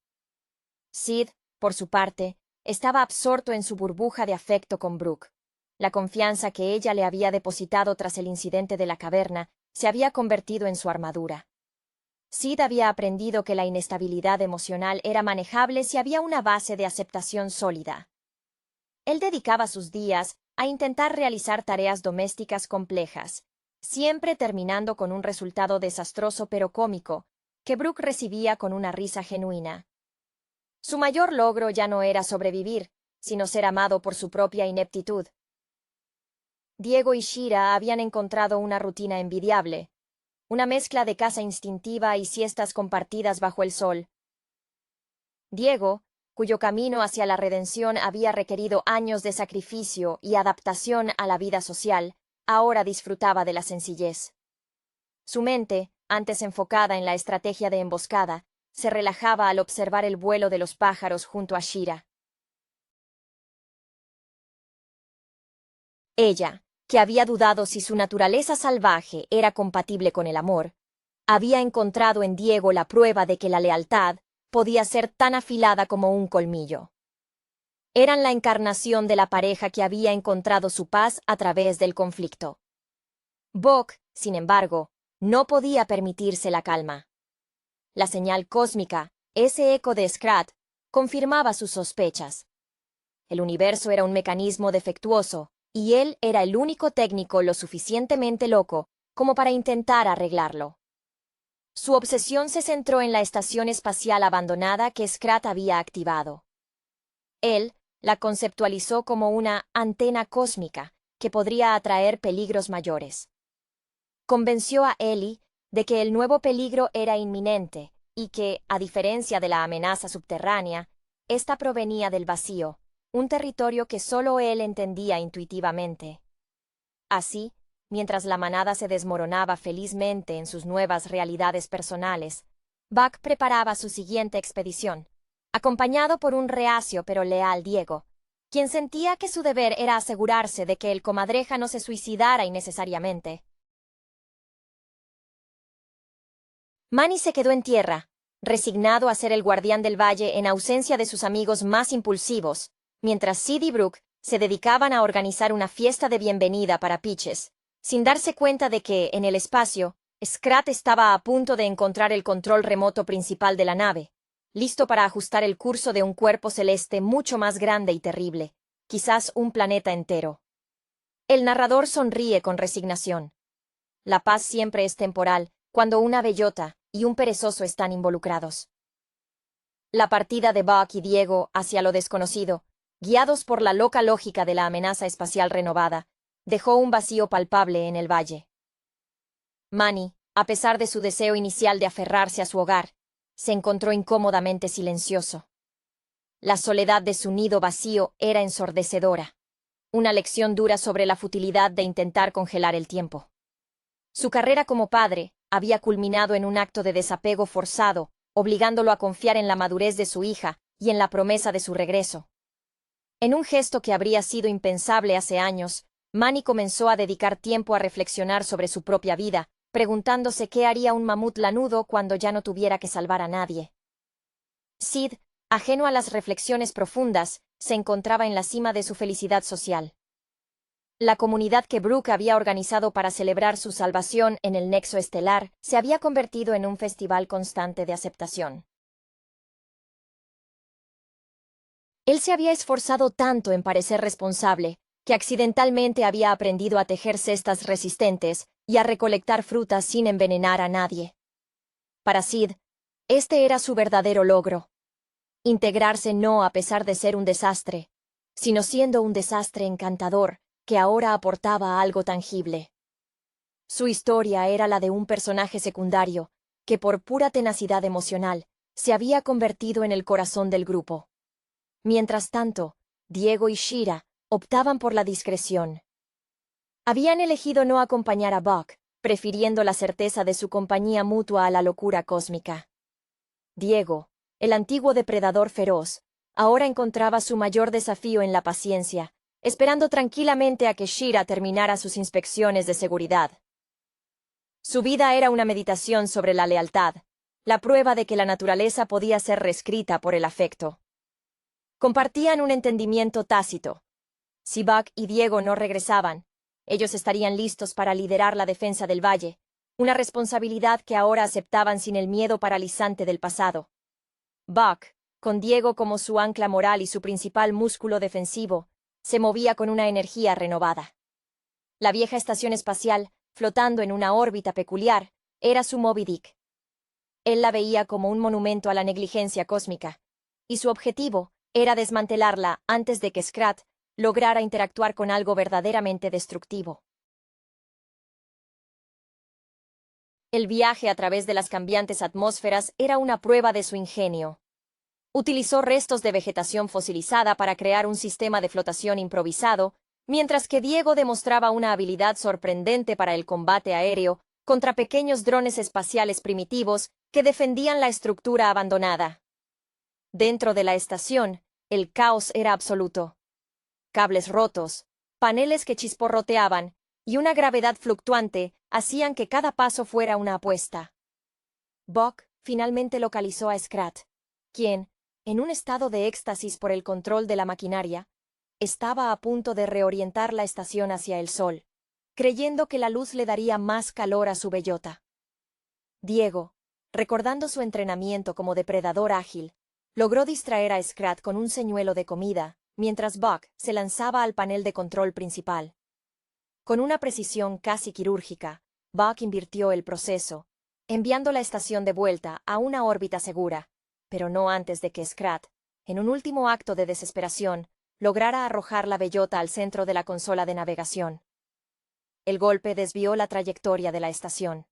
Sid, por su parte, estaba absorto en su burbuja de afecto con Brooke. La confianza que ella le había depositado tras el incidente de la caverna se había convertido en su armadura. Sid había aprendido que la inestabilidad emocional era manejable si había una base de aceptación sólida. Él dedicaba sus días a intentar realizar tareas domésticas complejas, siempre terminando con un resultado desastroso pero cómico, que Brooke recibía con una risa genuina. Su mayor logro ya no era sobrevivir, sino ser amado por su propia ineptitud. Diego y Shira habían encontrado una rutina envidiable, una mezcla de caza instintiva y siestas compartidas bajo el sol. Diego, cuyo camino hacia la redención había requerido años de sacrificio y adaptación a la vida social, ahora disfrutaba de la sencillez. Su mente, antes enfocada en la estrategia de emboscada, se relajaba al observar el vuelo de los pájaros junto a Shira. Ella, que había dudado si su naturaleza salvaje era compatible con el amor, había encontrado en Diego la prueba de que la lealtad podía ser tan afilada como un colmillo. Eran la encarnación de la pareja que había encontrado su paz a través del conflicto. Buck, sin embargo, no podía permitirse la calma. La señal cósmica, ese eco de Scrat, confirmaba sus sospechas. El universo era un mecanismo defectuoso, y él era el único técnico lo suficientemente loco como para intentar arreglarlo. Su obsesión se centró en la estación espacial abandonada que Scrat había activado. Él la conceptualizó como una antena cósmica que podría atraer peligros mayores. Convenció a Ellie de que el nuevo peligro era inminente y que, a diferencia de la amenaza subterránea, ésta provenía del vacío, un territorio que solo él entendía intuitivamente. Así, mientras la manada se desmoronaba felizmente en sus nuevas realidades personales, Buck preparaba su siguiente expedición, acompañado por un reacio pero leal Diego, quien sentía que su deber era asegurarse de que el comadreja no se suicidara innecesariamente. Manny se quedó en tierra, resignado a ser el guardián del valle en ausencia de sus amigos más impulsivos, mientras Sid y Brooke se dedicaban a organizar una fiesta de bienvenida para Peaches, sin darse cuenta de que, en el espacio, Scrat estaba a punto de encontrar el control remoto principal de la nave, listo para ajustar el curso de un cuerpo celeste mucho más grande y terrible, quizás un planeta entero. El narrador sonríe con resignación. La paz siempre es temporal, cuando una bellota y un perezoso están involucrados. La partida de Buck y Diego hacia lo desconocido, guiados por la loca lógica de la amenaza espacial renovada, dejó un vacío palpable en el valle. Manny, a pesar de su deseo inicial de aferrarse a su hogar, se encontró incómodamente silencioso. La soledad de su nido vacío era ensordecedora, una lección dura sobre la futilidad de intentar congelar el tiempo. Su carrera como padre había culminado en un acto de desapego forzado, obligándolo a confiar en la madurez de su hija y en la promesa de su regreso. En un gesto que habría sido impensable hace años, Manny comenzó a dedicar tiempo a reflexionar sobre su propia vida, preguntándose qué haría un mamut lanudo cuando ya no tuviera que salvar a nadie. Sid, ajeno a las reflexiones profundas, se encontraba en la cima de su felicidad social. La comunidad que Brooke había organizado para celebrar su salvación en el nexo estelar se había convertido en un festival constante de aceptación. Él se había esforzado tanto en parecer responsable, que accidentalmente había aprendido a tejer cestas resistentes y a recolectar frutas sin envenenar a nadie. Para Sid, este era su verdadero logro. Integrarse no a pesar de ser un desastre, sino siendo un desastre encantador, que ahora aportaba algo tangible. Su historia era la de un personaje secundario, que por pura tenacidad emocional, se había convertido en el corazón del grupo. Mientras tanto, Diego y Shira optaban por la discreción. Habían elegido no acompañar a Buck, prefiriendo la certeza de su compañía mutua a la locura cósmica. Diego, el antiguo depredador feroz, ahora encontraba su mayor desafío en la paciencia, esperando tranquilamente a que Shira terminara sus inspecciones de seguridad. Su vida era una meditación sobre la lealtad, la prueba de que la naturaleza podía ser reescrita por el afecto. Compartían un entendimiento tácito. Si Buck y Diego no regresaban, ellos estarían listos para liderar la defensa del valle, una responsabilidad que ahora aceptaban sin el miedo paralizante del pasado. Buck, con Diego como su ancla moral y su principal músculo defensivo, se movía con una energía renovada. La vieja estación espacial, flotando en una órbita peculiar, era su Moby Dick. Él la veía como un monumento a la negligencia cósmica, y su objetivo era desmantelarla antes de que Scrat lograra interactuar con algo verdaderamente destructivo. El viaje a través de las cambiantes atmósferas era una prueba de su ingenio. Utilizó restos de vegetación fosilizada para crear un sistema de flotación improvisado, mientras que Diego demostraba una habilidad sorprendente para el combate aéreo contra pequeños drones espaciales primitivos que defendían la estructura abandonada. Dentro de la estación, el caos era absoluto. Cables rotos, paneles que chisporroteaban y una gravedad fluctuante hacían que cada paso fuera una apuesta. Buck finalmente localizó a Scrat, quien, en un estado de éxtasis por el control de la maquinaria, estaba a punto de reorientar la estación hacia el sol, creyendo que la luz le daría más calor a su bellota. Diego, recordando su entrenamiento como depredador ágil, logró distraer a Scrat con un señuelo de comida, mientras Buck se lanzaba al panel de control principal. Con una precisión casi quirúrgica, Buck invirtió el proceso, enviando la estación de vuelta a una órbita segura, pero no antes de que Scrat, en un último acto de desesperación, lograra arrojar la bellota al centro de la consola de navegación. El golpe desvió la trayectoria de la estación.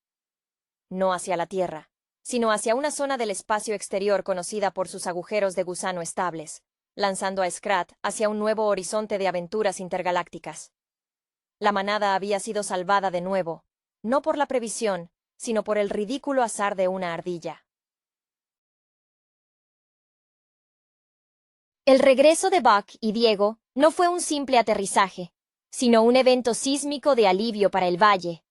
No hacia la Tierra, sino hacia una zona del espacio exterior conocida por sus agujeros de gusano estables, lanzando a Scrat hacia un nuevo horizonte de aventuras intergalácticas. La manada había sido salvada de nuevo, no por la previsión, sino por el ridículo azar de una ardilla. El regreso de Buck y Diego no fue un simple aterrizaje, sino un evento sísmico de alivio para el valle.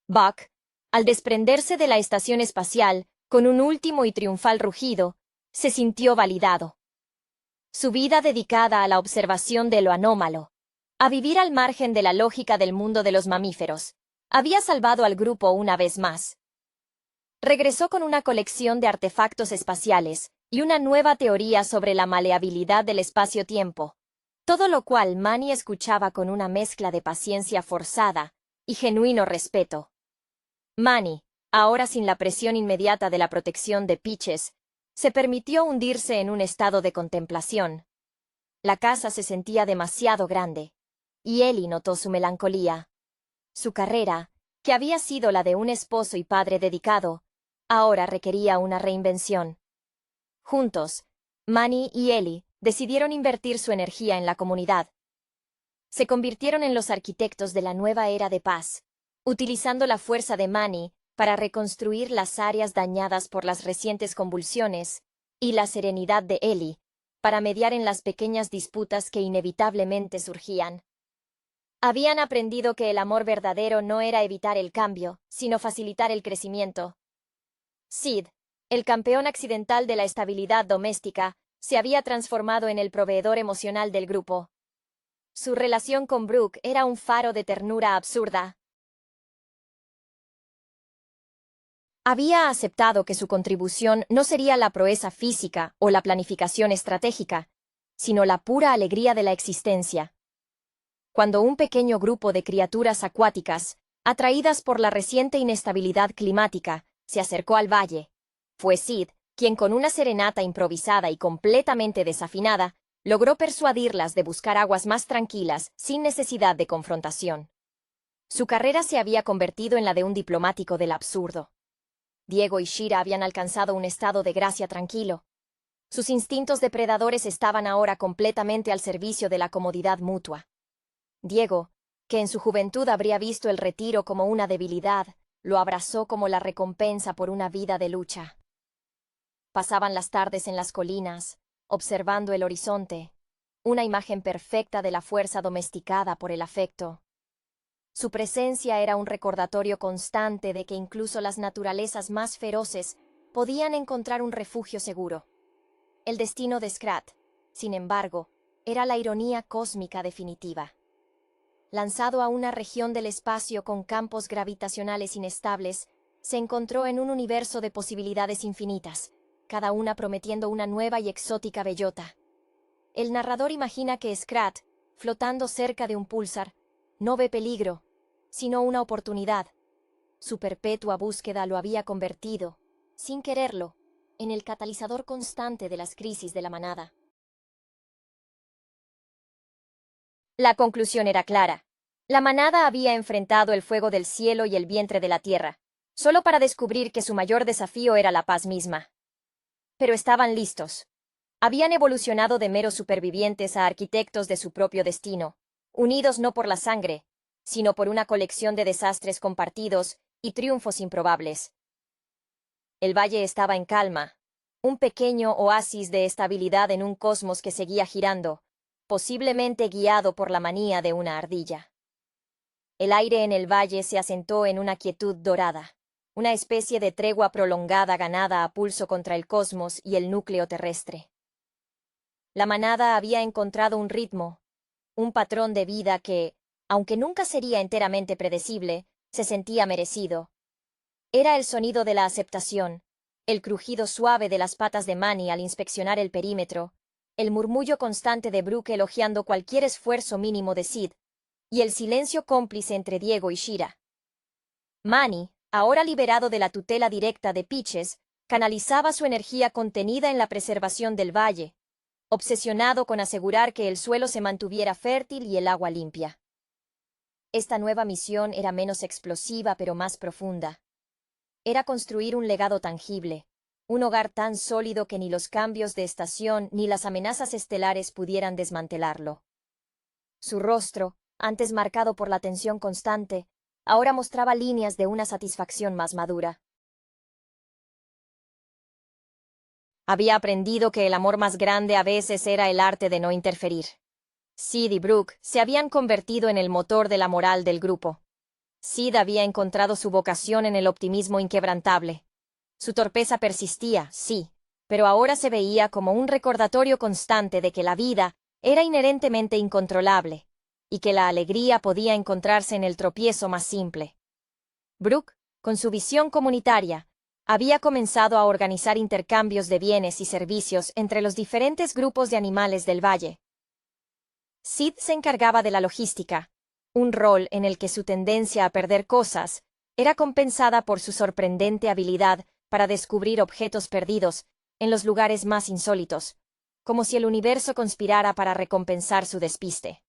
Buck, al desprenderse de la estación espacial con un último y triunfal rugido, se sintió validado. Su vida dedicada a la observación de lo anómalo, a vivir al margen de la lógica del mundo de los mamíferos, había salvado al grupo una vez más. Regresó con una colección de artefactos espaciales y una nueva teoría sobre la maleabilidad del espacio-tiempo, todo lo cual Manny escuchaba con una mezcla de paciencia forzada y genuino respeto. Manny, ahora sin la presión inmediata de la protección de Peaches, se permitió hundirse en un estado de contemplación. La casa se sentía demasiado grande, y Ellie notó su melancolía. Su carrera, que había sido la de un esposo y padre dedicado, ahora requería una reinvención. Juntos, Manny y Ellie decidieron invertir su energía en la comunidad. Se convirtieron en los arquitectos de la nueva era de paz, utilizando la fuerza de Manny para reconstruir las áreas dañadas por las recientes convulsiones y la serenidad de Ellie para mediar en las pequeñas disputas que inevitablemente surgían. Habían aprendido que el amor verdadero no era evitar el cambio, sino facilitar el crecimiento. Sid, el campeón accidental de la estabilidad doméstica, se había transformado en el proveedor emocional del grupo. Su relación con Brooke era un faro de ternura absurda. Había aceptado que su contribución no sería la proeza física o la planificación estratégica, sino la pura alegría de la existencia. Cuando un pequeño grupo de criaturas acuáticas, atraídas por la reciente inestabilidad climática, se acercó al valle, fue Sid quien con una serenata improvisada y completamente desafinada, logró persuadirlas de buscar aguas más tranquilas sin necesidad de confrontación. Su carrera se había convertido en la de un diplomático del absurdo. Diego y Shira habían alcanzado un estado de gracia tranquilo. Sus instintos depredadores estaban ahora completamente al servicio de la comodidad mutua. Diego, que en su juventud habría visto el retiro como una debilidad, lo abrazó como la recompensa por una vida de lucha. Pasaban las tardes en las colinas, observando el horizonte, una imagen perfecta de la fuerza domesticada por el afecto. Su presencia era un recordatorio constante de que incluso las naturalezas más feroces podían encontrar un refugio seguro. El destino de Scrat, sin embargo, era la ironía cósmica definitiva. lanzado a una región del espacio con campos gravitacionales inestables, se encontró en un universo de posibilidades infinitas, cada una prometiendo una nueva y exótica bellota. El narrador imagina que Scrat, flotando cerca de un púlsar, no ve peligro, sino una oportunidad. Su perpetua búsqueda lo había convertido, sin quererlo, en el catalizador constante de las crisis de la manada. La conclusión era clara. La manada había enfrentado el fuego del cielo y el vientre de la tierra, solo para descubrir que su mayor desafío era la paz misma. Pero estaban listos. Habían evolucionado de meros supervivientes a arquitectos de su propio destino, unidos no por la sangre, sino por una colección de desastres compartidos y triunfos improbables. El valle estaba en calma, un pequeño oasis de estabilidad en un cosmos que seguía girando, posiblemente guiado por la manía de una ardilla. El aire en el valle se asentó en una quietud dorada, una especie de tregua prolongada ganada a pulso contra el cosmos y el núcleo terrestre. La manada había encontrado un ritmo, un patrón de vida que, aunque nunca sería enteramente predecible, se sentía merecido. Era el sonido de la aceptación, el crujido suave de las patas de Manny al inspeccionar el perímetro, el murmullo constante de Brooke elogiando cualquier esfuerzo mínimo de Sid, y el silencio cómplice entre Diego y Shira. Manny, ahora liberado de la tutela directa de Peaches, canalizaba su energía contenida en la preservación del valle, obsesionado con asegurar que el suelo se mantuviera fértil y el agua limpia. Esta nueva misión era menos explosiva pero más profunda. Era construir un legado tangible, un hogar tan sólido que ni los cambios de estación ni las amenazas estelares pudieran desmantelarlo. Su rostro, antes marcado por la tensión constante, ahora mostraba líneas de una satisfacción más madura. Había aprendido que el amor más grande a veces era el arte de no interferir. Sid y Brooke se habían convertido en el motor de la moral del grupo. Sid había encontrado su vocación en el optimismo inquebrantable. Su torpeza persistía, sí, pero ahora se veía como un recordatorio constante de que la vida era inherentemente incontrolable, y que la alegría podía encontrarse en el tropiezo más simple. Brooke, con su visión comunitaria, había comenzado a organizar intercambios de bienes y servicios entre los diferentes grupos de animales del valle. Sid se encargaba de la logística, un rol en el que su tendencia a perder cosas era compensada por su sorprendente habilidad para descubrir objetos perdidos en los lugares más insólitos, como si el universo conspirara para recompensar su despiste.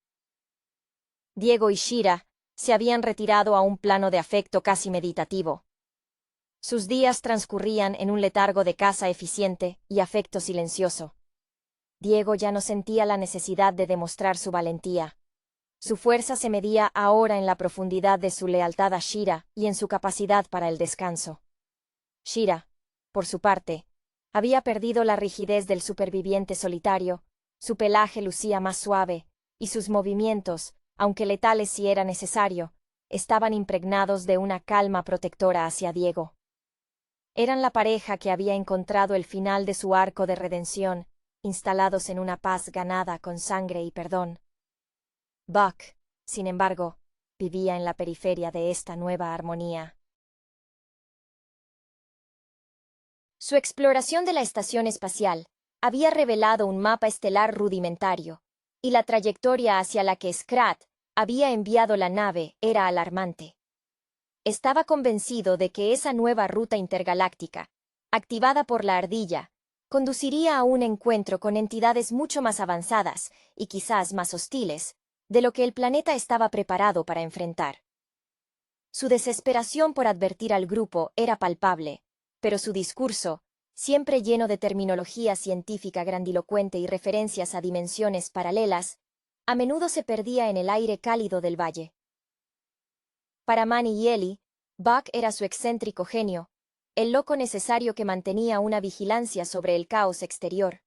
Diego y Shira se habían retirado a un plano de afecto casi meditativo. Sus días transcurrían en un letargo de caza eficiente y afecto silencioso. Diego ya no sentía la necesidad de demostrar su valentía. Su fuerza se medía ahora en la profundidad de su lealtad a Shira y en su capacidad para el descanso. Shira, por su parte, había perdido la rigidez del superviviente solitario, su pelaje lucía más suave, y sus movimientos, aunque letales si era necesario, estaban impregnados de una calma protectora hacia Diego. Eran la pareja que había encontrado el final de su arco de redención, instalados en una paz ganada con sangre y perdón. Buck, sin embargo, vivía en la periferia de esta nueva armonía. Su exploración de la estación espacial había revelado un mapa estelar rudimentario, y la trayectoria hacia la que Scrat había enviado la nave era alarmante. Estaba convencido de que esa nueva ruta intergaláctica, activada por la ardilla, conduciría a un encuentro con entidades mucho más avanzadas y quizás más hostiles de lo que el planeta estaba preparado para enfrentar. Su desesperación por advertir al grupo era palpable, pero su discurso, siempre lleno de terminología científica grandilocuente y referencias a dimensiones paralelas, a menudo se perdía en el aire cálido del valle. Para Manny y Ellie, Buck era su excéntrico genio, el loco necesario que mantenía una vigilancia sobre el caos exterior.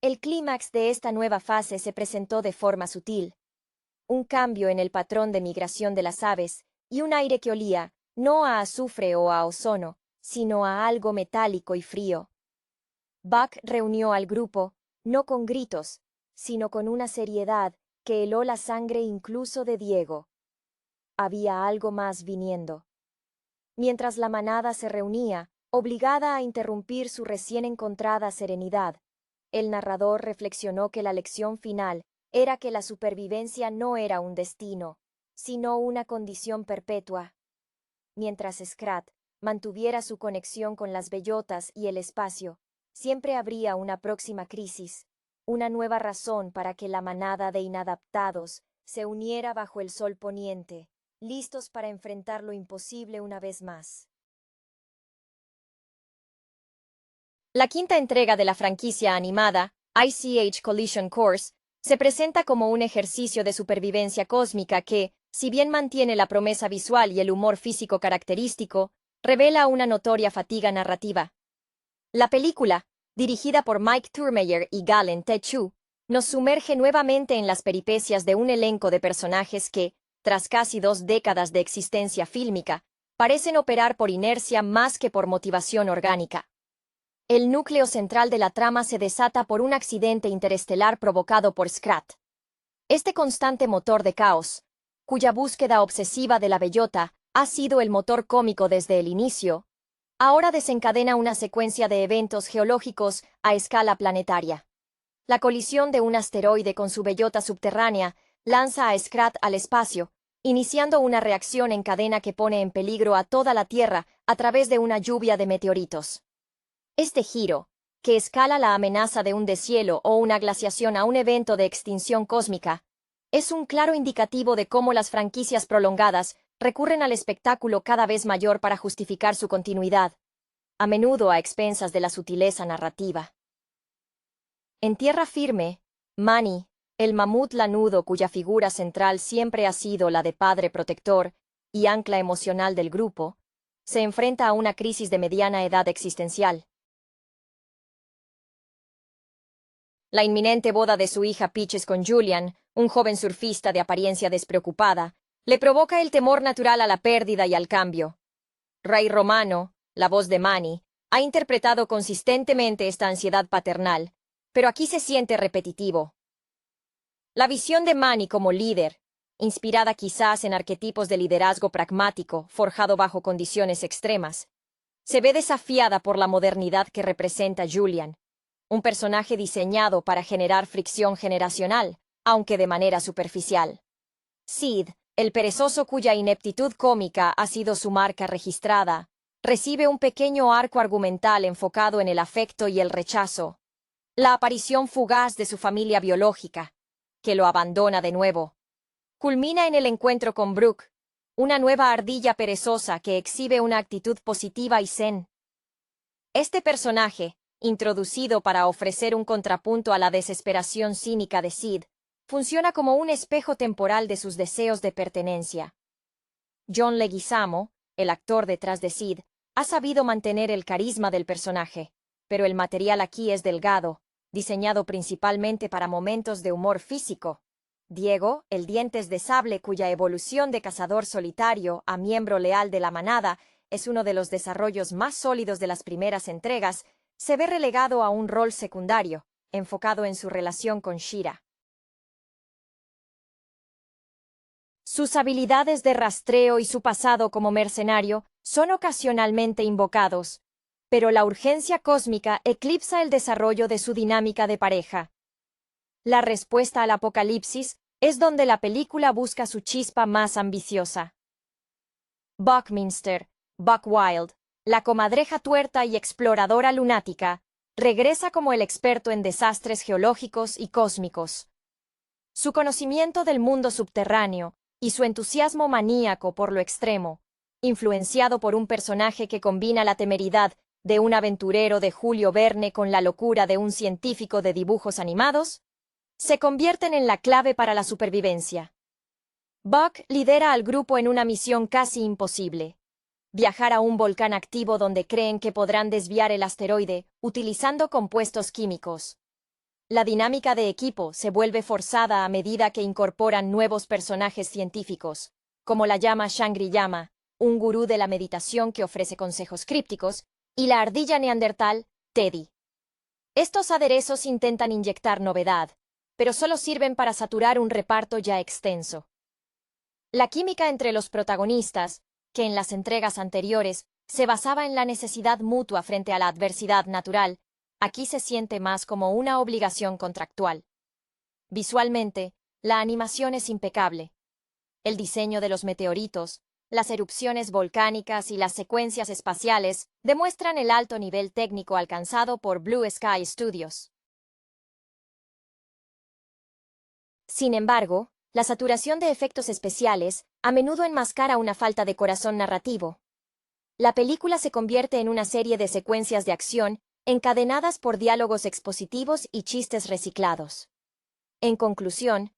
El clímax de esta nueva fase se presentó de forma sutil. Un cambio en el patrón de migración de las aves y un aire que olía, no a azufre o a ozono, sino a algo metálico y frío. Buck reunió al grupo, no con gritos, sino con una seriedad que heló la sangre incluso de Diego. Había algo más viniendo. Mientras la manada se reunía, obligada a interrumpir su recién encontrada serenidad, el narrador reflexionó que la lección final era que la supervivencia no era un destino, sino una condición perpetua. Mientras Scrat mantuviera su conexión con las bellotas y el espacio, siempre habría una próxima crisis, una nueva razón para que la manada de inadaptados se uniera bajo el sol poniente, listos para enfrentar lo imposible una vez más. La quinta entrega de la franquicia animada, ICH Collision Course, se presenta como un ejercicio de supervivencia cósmica que, si bien mantiene la promesa visual y el humor físico característico, revela una notoria fatiga narrativa. La película, dirigida por Mike Turmeyer y Galen Techu, nos sumerge nuevamente en las peripecias de un elenco de personajes que, tras casi 2 décadas de existencia fílmica, parecen operar por inercia más que por motivación orgánica. El núcleo central de la trama se desata por un accidente interestelar provocado por Scrat. Este constante motor de caos, cuya búsqueda obsesiva de la bellota ha sido el motor cómico desde el inicio, ahora desencadena una secuencia de eventos geológicos a escala planetaria. La colisión de un asteroide con su bellota subterránea lanza a Scrat al espacio, iniciando una reacción en cadena que pone en peligro a toda la Tierra a través de una lluvia de meteoritos. Este giro, que escala la amenaza de un deshielo o una glaciación a un evento de extinción cósmica, es un claro indicativo de cómo las franquicias prolongadas recurren al espectáculo cada vez mayor para justificar su continuidad, a menudo a expensas de la sutileza narrativa. En tierra firme, Manny, el mamut lanudo cuya figura central siempre ha sido la de padre protector y ancla emocional del grupo, se enfrenta a una crisis de mediana edad existencial. La inminente boda de su hija Peaches con Julian, un joven surfista de apariencia despreocupada, le provoca el temor natural a la pérdida y al cambio. Ray Romano, la voz de Manny, ha interpretado consistentemente esta ansiedad paternal, pero aquí se siente repetitivo. La visión de Manny como líder, inspirada quizás en arquetipos de liderazgo pragmático forjado bajo condiciones extremas, se ve desafiada por la modernidad que representa Julian, un personaje diseñado para generar fricción generacional, aunque de manera superficial. Sid, el perezoso cuya ineptitud cómica ha sido su marca registrada, recibe un pequeño arco argumental enfocado en el afecto y el rechazo. La aparición fugaz de su familia biológica, que lo abandona de nuevo, culmina en el encuentro con Brooke, una nueva ardilla perezosa que exhibe una actitud positiva y zen. Este personaje, introducido para ofrecer un contrapunto a la desesperación cínica de Sid, funciona como un espejo temporal de sus deseos de pertenencia. John Leguizamo, el actor detrás de Sid, ha sabido mantener el carisma del personaje, pero el material aquí es delgado, diseñado principalmente para momentos de humor físico. Diego, el dientes de sable cuya evolución de cazador solitario a miembro leal de la manada es uno de los desarrollos más sólidos de las primeras entregas, se ve relegado a un rol secundario, enfocado en su relación con Shira. Sus habilidades de rastreo y su pasado como mercenario son ocasionalmente invocados, pero la urgencia cósmica eclipsa el desarrollo de su dinámica de pareja. La respuesta al apocalipsis es donde la película busca su chispa más ambiciosa. Buckminster, Buck Wild, la comadreja tuerta y exploradora lunática, regresa como el experto en desastres geológicos y cósmicos. Su conocimiento del mundo subterráneo y su entusiasmo maníaco por lo extremo, influenciado por un personaje que combina la temeridad de un aventurero de Julio Verne con la locura de un científico de dibujos animados, se convierten en la clave para la supervivencia. Buck lidera al grupo en una misión casi imposible: viajar a un volcán activo donde creen que podrán desviar el asteroide utilizando compuestos químicos. La dinámica de equipo se vuelve forzada a medida que incorporan nuevos personajes científicos, como la llama Shangri-Llama, un gurú de la meditación que ofrece consejos crípticos, y la ardilla neandertal, Teddy. Estos aderezos intentan inyectar novedad, pero solo sirven para saturar un reparto ya extenso. La química entre los protagonistas, que en las entregas anteriores se basaba en la necesidad mutua frente a la adversidad natural, aquí se siente más como una obligación contractual. Visualmente, la animación es impecable. El diseño de los meteoritos, las erupciones volcánicas y las secuencias espaciales demuestran el alto nivel técnico alcanzado por Blue Sky Studios. Sin embargo, la saturación de efectos especiales a menudo enmascara una falta de corazón narrativo. La película se convierte en una serie de secuencias de acción encadenadas por diálogos expositivos y chistes reciclados. En conclusión,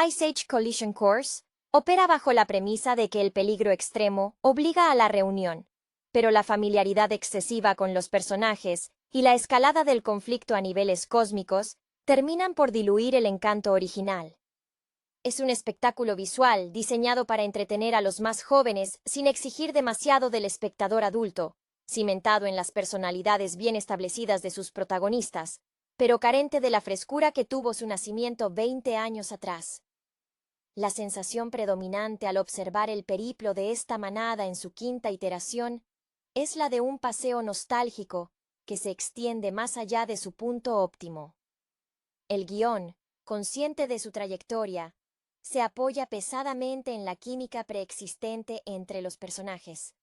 Ice Age Collision Course opera bajo la premisa de que el peligro extremo obliga a la reunión, pero la familiaridad excesiva con los personajes y la escalada del conflicto a niveles cósmicos terminan por diluir el encanto original. Es un espectáculo visual diseñado para entretener a los más jóvenes sin exigir demasiado del espectador adulto, cimentado en las personalidades bien establecidas de sus protagonistas, pero carente de la frescura que tuvo su nacimiento 20 años atrás. La sensación predominante al observar el periplo de esta manada en su quinta iteración es la de un paseo nostálgico que se extiende más allá de su punto óptimo. El guión, consciente de su trayectoria, se apoya pesadamente en la química preexistente entre los personajes.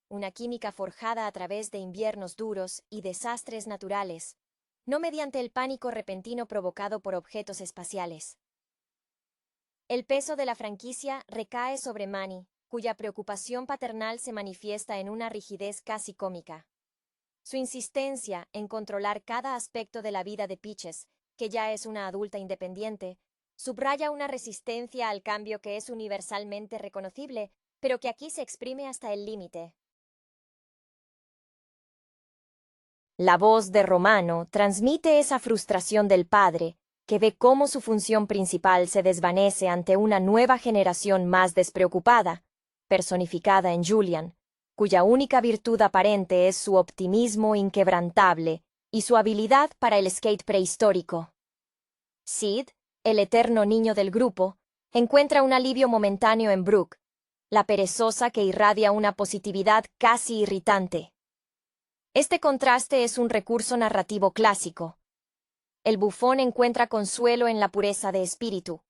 Una química forjada a través de inviernos duros y desastres naturales, no mediante el pánico repentino provocado por objetos espaciales. El peso de la franquicia recae sobre Manny, cuya preocupación paternal se manifiesta en una rigidez casi cómica. Su insistencia en controlar cada aspecto de la vida de Peaches, que ya es una adulta independiente, subraya una resistencia al cambio que es universalmente reconocible, pero que aquí se exprime hasta el límite. La voz de Romano transmite esa frustración del padre, que ve cómo su función principal se desvanece ante una nueva generación más despreocupada, personificada en Julian, cuya única virtud aparente es su optimismo inquebrantable y su habilidad para el skate prehistórico. Sid, el eterno niño del grupo, encuentra un alivio momentáneo en Brooke, la perezosa que irradia una positividad casi irritante. Este contraste es un recurso narrativo clásico. El bufón encuentra consuelo en la pureza de espíritu.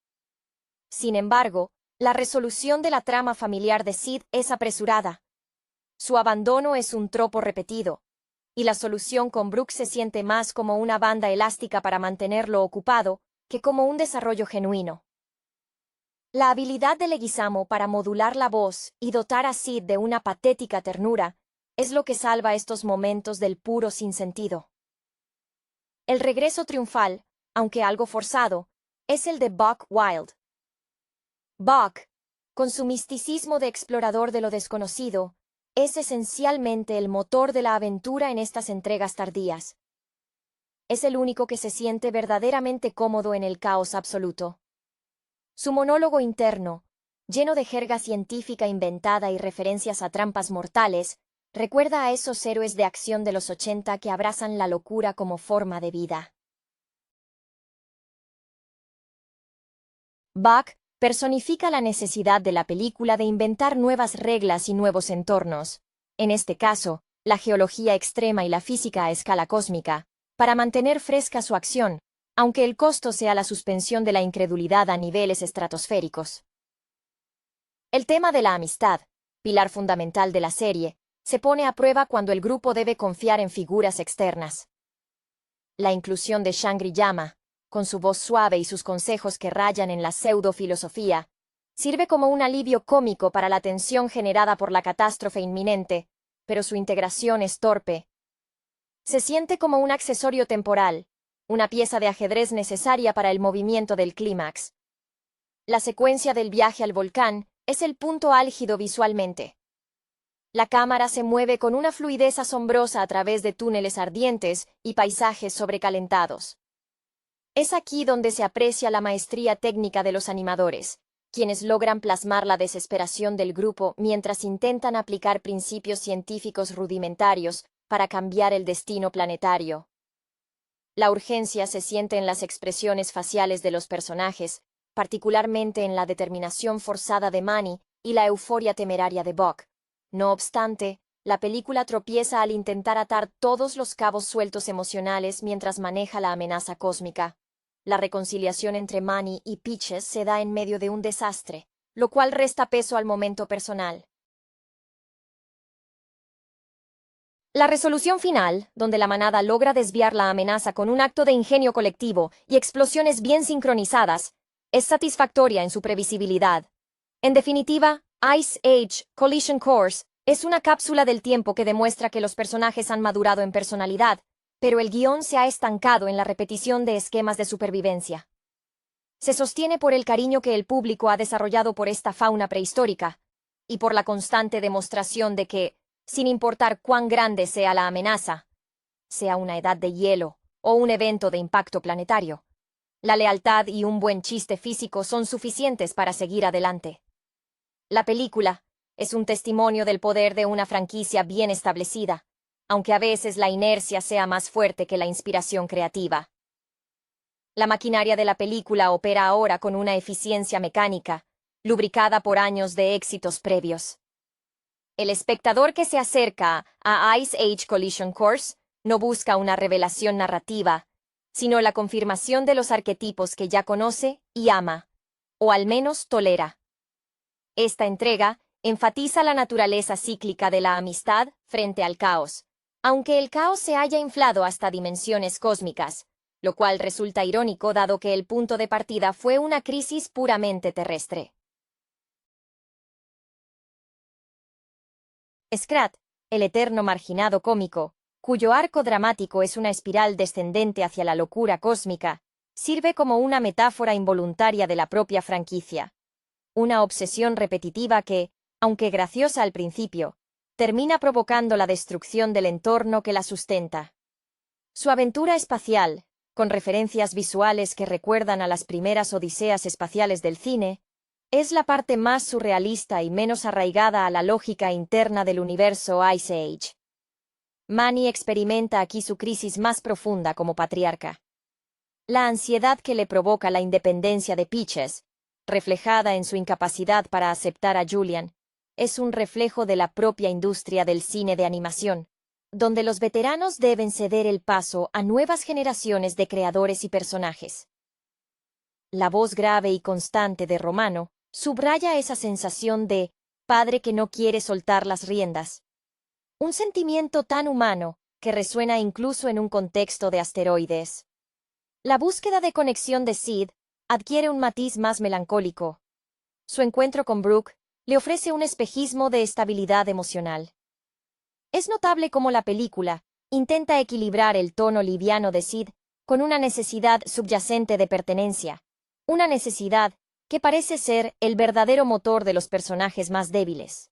Sin embargo, la resolución de la trama familiar de Sid es apresurada. Su abandono es un tropo repetido, y la solución con Brooke se siente más como una banda elástica para mantenerlo ocupado que como un desarrollo genuino. La habilidad de Leguizamo para modular la voz y dotar a Sid de una patética ternura es lo que salva estos momentos del puro sinsentido. El regreso triunfal, aunque algo forzado, es el de Buck Wild. Buck, con su misticismo de explorador de lo desconocido, es esencialmente el motor de la aventura en estas entregas tardías. Es el único que se siente verdaderamente cómodo en el caos absoluto. Su monólogo interno, lleno de jerga científica inventada y referencias a trampas mortales, recuerda a esos héroes de acción de los 80 que abrazan la locura como forma de vida. Buck personifica la necesidad de la película de inventar nuevas reglas y nuevos entornos, en este caso, la geología extrema y la física a escala cósmica, para mantener fresca su acción, aunque el costo sea la suspensión de la incredulidad a niveles estratosféricos. El tema de la amistad, pilar fundamental de la serie, se pone a prueba cuando el grupo debe confiar en figuras externas. La inclusión de Shangri-Yama, con su voz suave y sus consejos que rayan en la pseudo-filosofía, sirve como un alivio cómico para la tensión generada por la catástrofe inminente, pero su integración es torpe. Se siente como un accesorio temporal, una pieza de ajedrez necesaria para el movimiento del clímax. La secuencia del viaje al volcán es el punto álgido visualmente. La cámara se mueve con una fluidez asombrosa a través de túneles ardientes y paisajes sobrecalentados. Es aquí donde se aprecia la maestría técnica de los animadores, quienes logran plasmar la desesperación del grupo mientras intentan aplicar principios científicos rudimentarios para cambiar el destino planetario. La urgencia se siente en las expresiones faciales de los personajes, particularmente en la determinación forzada de Manny y la euforia temeraria de Buck. No obstante, la película tropieza al intentar atar todos los cabos sueltos emocionales mientras maneja la amenaza cósmica. La reconciliación entre Manny y Peaches se da en medio de un desastre, lo cual resta peso al momento personal. La resolución final, donde la manada logra desviar la amenaza con un acto de ingenio colectivo y explosiones bien sincronizadas, es satisfactoria en su previsibilidad. En definitiva, Ice Age Collision Course es una cápsula del tiempo que demuestra que los personajes han madurado en personalidad, pero el guión se ha estancado en la repetición de esquemas de supervivencia. Se sostiene por el cariño que el público ha desarrollado por esta fauna prehistórica, y por la constante demostración de que, sin importar cuán grande sea la amenaza, sea una edad de hielo o un evento de impacto planetario, la lealtad y un buen chiste físico son suficientes para seguir adelante. La película es un testimonio del poder de una franquicia bien establecida, aunque a veces la inercia sea más fuerte que la inspiración creativa. La maquinaria de la película opera ahora con una eficiencia mecánica, lubricada por años de éxitos previos. El espectador que se acerca a Ice Age Collision Course no busca una revelación narrativa, sino la confirmación de los arquetipos que ya conoce y ama, o al menos tolera. Esta entrega enfatiza la naturaleza cíclica de la amistad frente al caos, aunque el caos se haya inflado hasta dimensiones cósmicas, lo cual resulta irónico dado que el punto de partida fue una crisis puramente terrestre. Scrat, el eterno marginado cómico, cuyo arco dramático es una espiral descendente hacia la locura cósmica, sirve como una metáfora involuntaria de la propia franquicia. Una obsesión repetitiva que, aunque graciosa al principio, termina provocando la destrucción del entorno que la sustenta. Su aventura espacial, con referencias visuales que recuerdan a las primeras odiseas espaciales del cine, es la parte más surrealista y menos arraigada a la lógica interna del universo Ice Age. Manny experimenta aquí su crisis más profunda como patriarca. La ansiedad que le provoca la independencia de Peaches, reflejada en su incapacidad para aceptar a Julian, es un reflejo de la propia industria del cine de animación, donde los veteranos deben ceder el paso a nuevas generaciones de creadores y personajes. La voz grave y constante de Romano subraya esa sensación de padre que no quiere soltar las riendas. Un sentimiento tan humano que resuena incluso en un contexto de asteroides. La búsqueda de conexión de Sid adquiere un matiz más melancólico. Su encuentro con Brooke le ofrece un espejismo de estabilidad emocional. Es notable cómo la película intenta equilibrar el tono liviano de Sid con una necesidad subyacente de pertenencia, una necesidad que parece ser el verdadero motor de los personajes más débiles.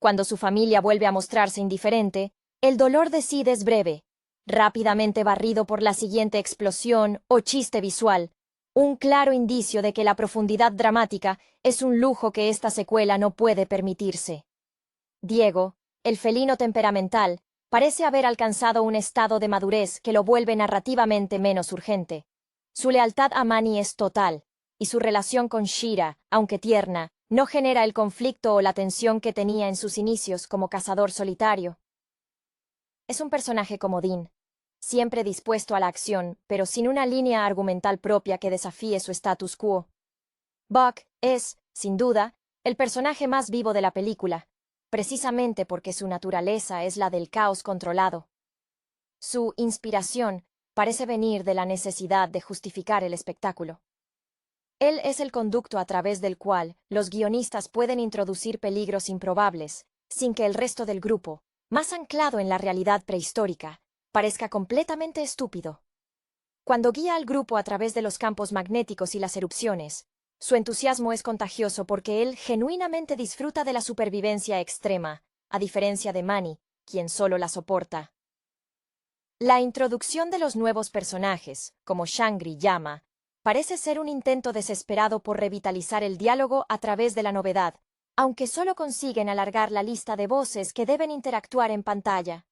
Cuando su familia vuelve a mostrarse indiferente, el dolor de Sid es breve, rápidamente barrido por la siguiente explosión o chiste visual, un claro indicio de que la profundidad dramática es un lujo que esta secuela no puede permitirse. Diego, el felino temperamental, parece haber alcanzado un estado de madurez que lo vuelve narrativamente menos urgente. Su lealtad a Manny es total, y su relación con Shira, aunque tierna, no genera el conflicto o la tensión que tenía en sus inicios como cazador solitario. Es un personaje comodín, siempre dispuesto a la acción, pero sin una línea argumental propia que desafíe su status quo. Buck es, sin duda, el personaje más vivo de la película, precisamente porque su naturaleza es la del caos controlado. Su inspiración parece venir de la necesidad de justificar el espectáculo. Él es el conducto a través del cual los guionistas pueden introducir peligros improbables, sin que el resto del grupo, más anclado en la realidad prehistórica, parezca completamente estúpido. Cuando guía al grupo a través de los campos magnéticos y las erupciones, su entusiasmo es contagioso porque él genuinamente disfruta de la supervivencia extrema, a diferencia de Manny, quien solo la soporta. La introducción de los nuevos personajes, como Shangri-Yama, parece ser un intento desesperado por revitalizar el diálogo a través de la novedad, aunque solo consiguen alargar la lista de voces que deben interactuar en pantalla.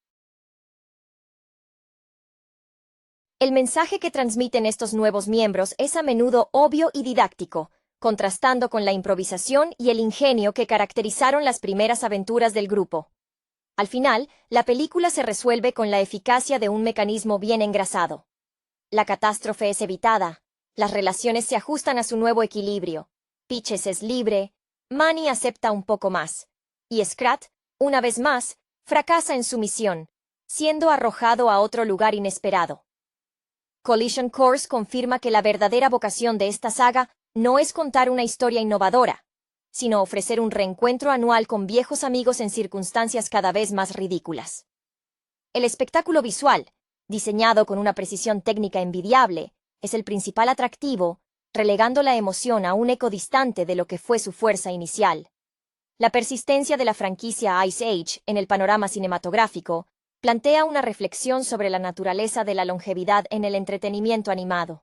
El mensaje que transmiten estos nuevos miembros es a menudo obvio y didáctico, contrastando con la improvisación y el ingenio que caracterizaron las primeras aventuras del grupo. Al final, la película se resuelve con la eficacia de un mecanismo bien engrasado. La catástrofe es evitada, las relaciones se ajustan a su nuevo equilibrio, Peaches es libre, Manny acepta un poco más, y Scrat, una vez más, fracasa en su misión, siendo arrojado a otro lugar inesperado. Collision Course confirma que la verdadera vocación de esta saga no es contar una historia innovadora, sino ofrecer un reencuentro anual con viejos amigos en circunstancias cada vez más ridículas. El espectáculo visual, diseñado con una precisión técnica envidiable, es el principal atractivo, relegando la emoción a un eco distante de lo que fue su fuerza inicial. La persistencia de la franquicia Ice Age en el panorama cinematográfico plantea una reflexión sobre la naturaleza de la longevidad en el entretenimiento animado.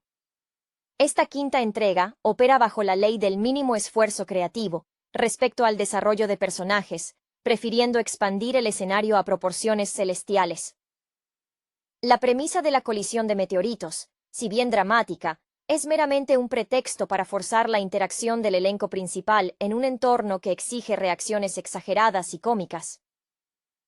Esta quinta entrega opera bajo la ley del mínimo esfuerzo creativo respecto al desarrollo de personajes, prefiriendo expandir el escenario a proporciones celestiales. La premisa de la colisión de meteoritos, si bien dramática, es meramente un pretexto para forzar la interacción del elenco principal en un entorno que exige reacciones exageradas y cómicas.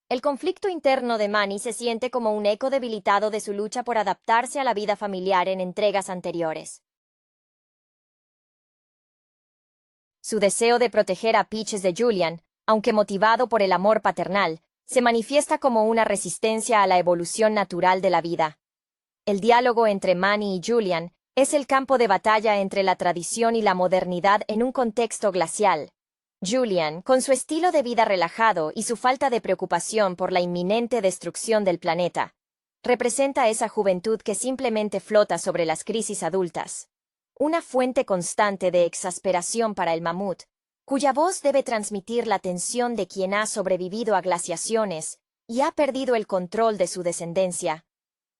El conflicto interno de Manny se siente como un eco debilitado de su lucha por adaptarse a la vida familiar en entregas anteriores. Su deseo de proteger a Peaches de Julian, aunque motivado por el amor paternal, se manifiesta como una resistencia a la evolución natural de la vida. El diálogo entre Manny y Julian es el campo de batalla entre la tradición y la modernidad en un contexto glacial. Julian, con su estilo de vida relajado y su falta de preocupación por la inminente destrucción del planeta, representa esa juventud que simplemente flota sobre las crisis adultas. Una fuente constante de exasperación para el mamut, cuya voz debe transmitir la tensión de quien ha sobrevivido a glaciaciones y ha perdido el control de su descendencia.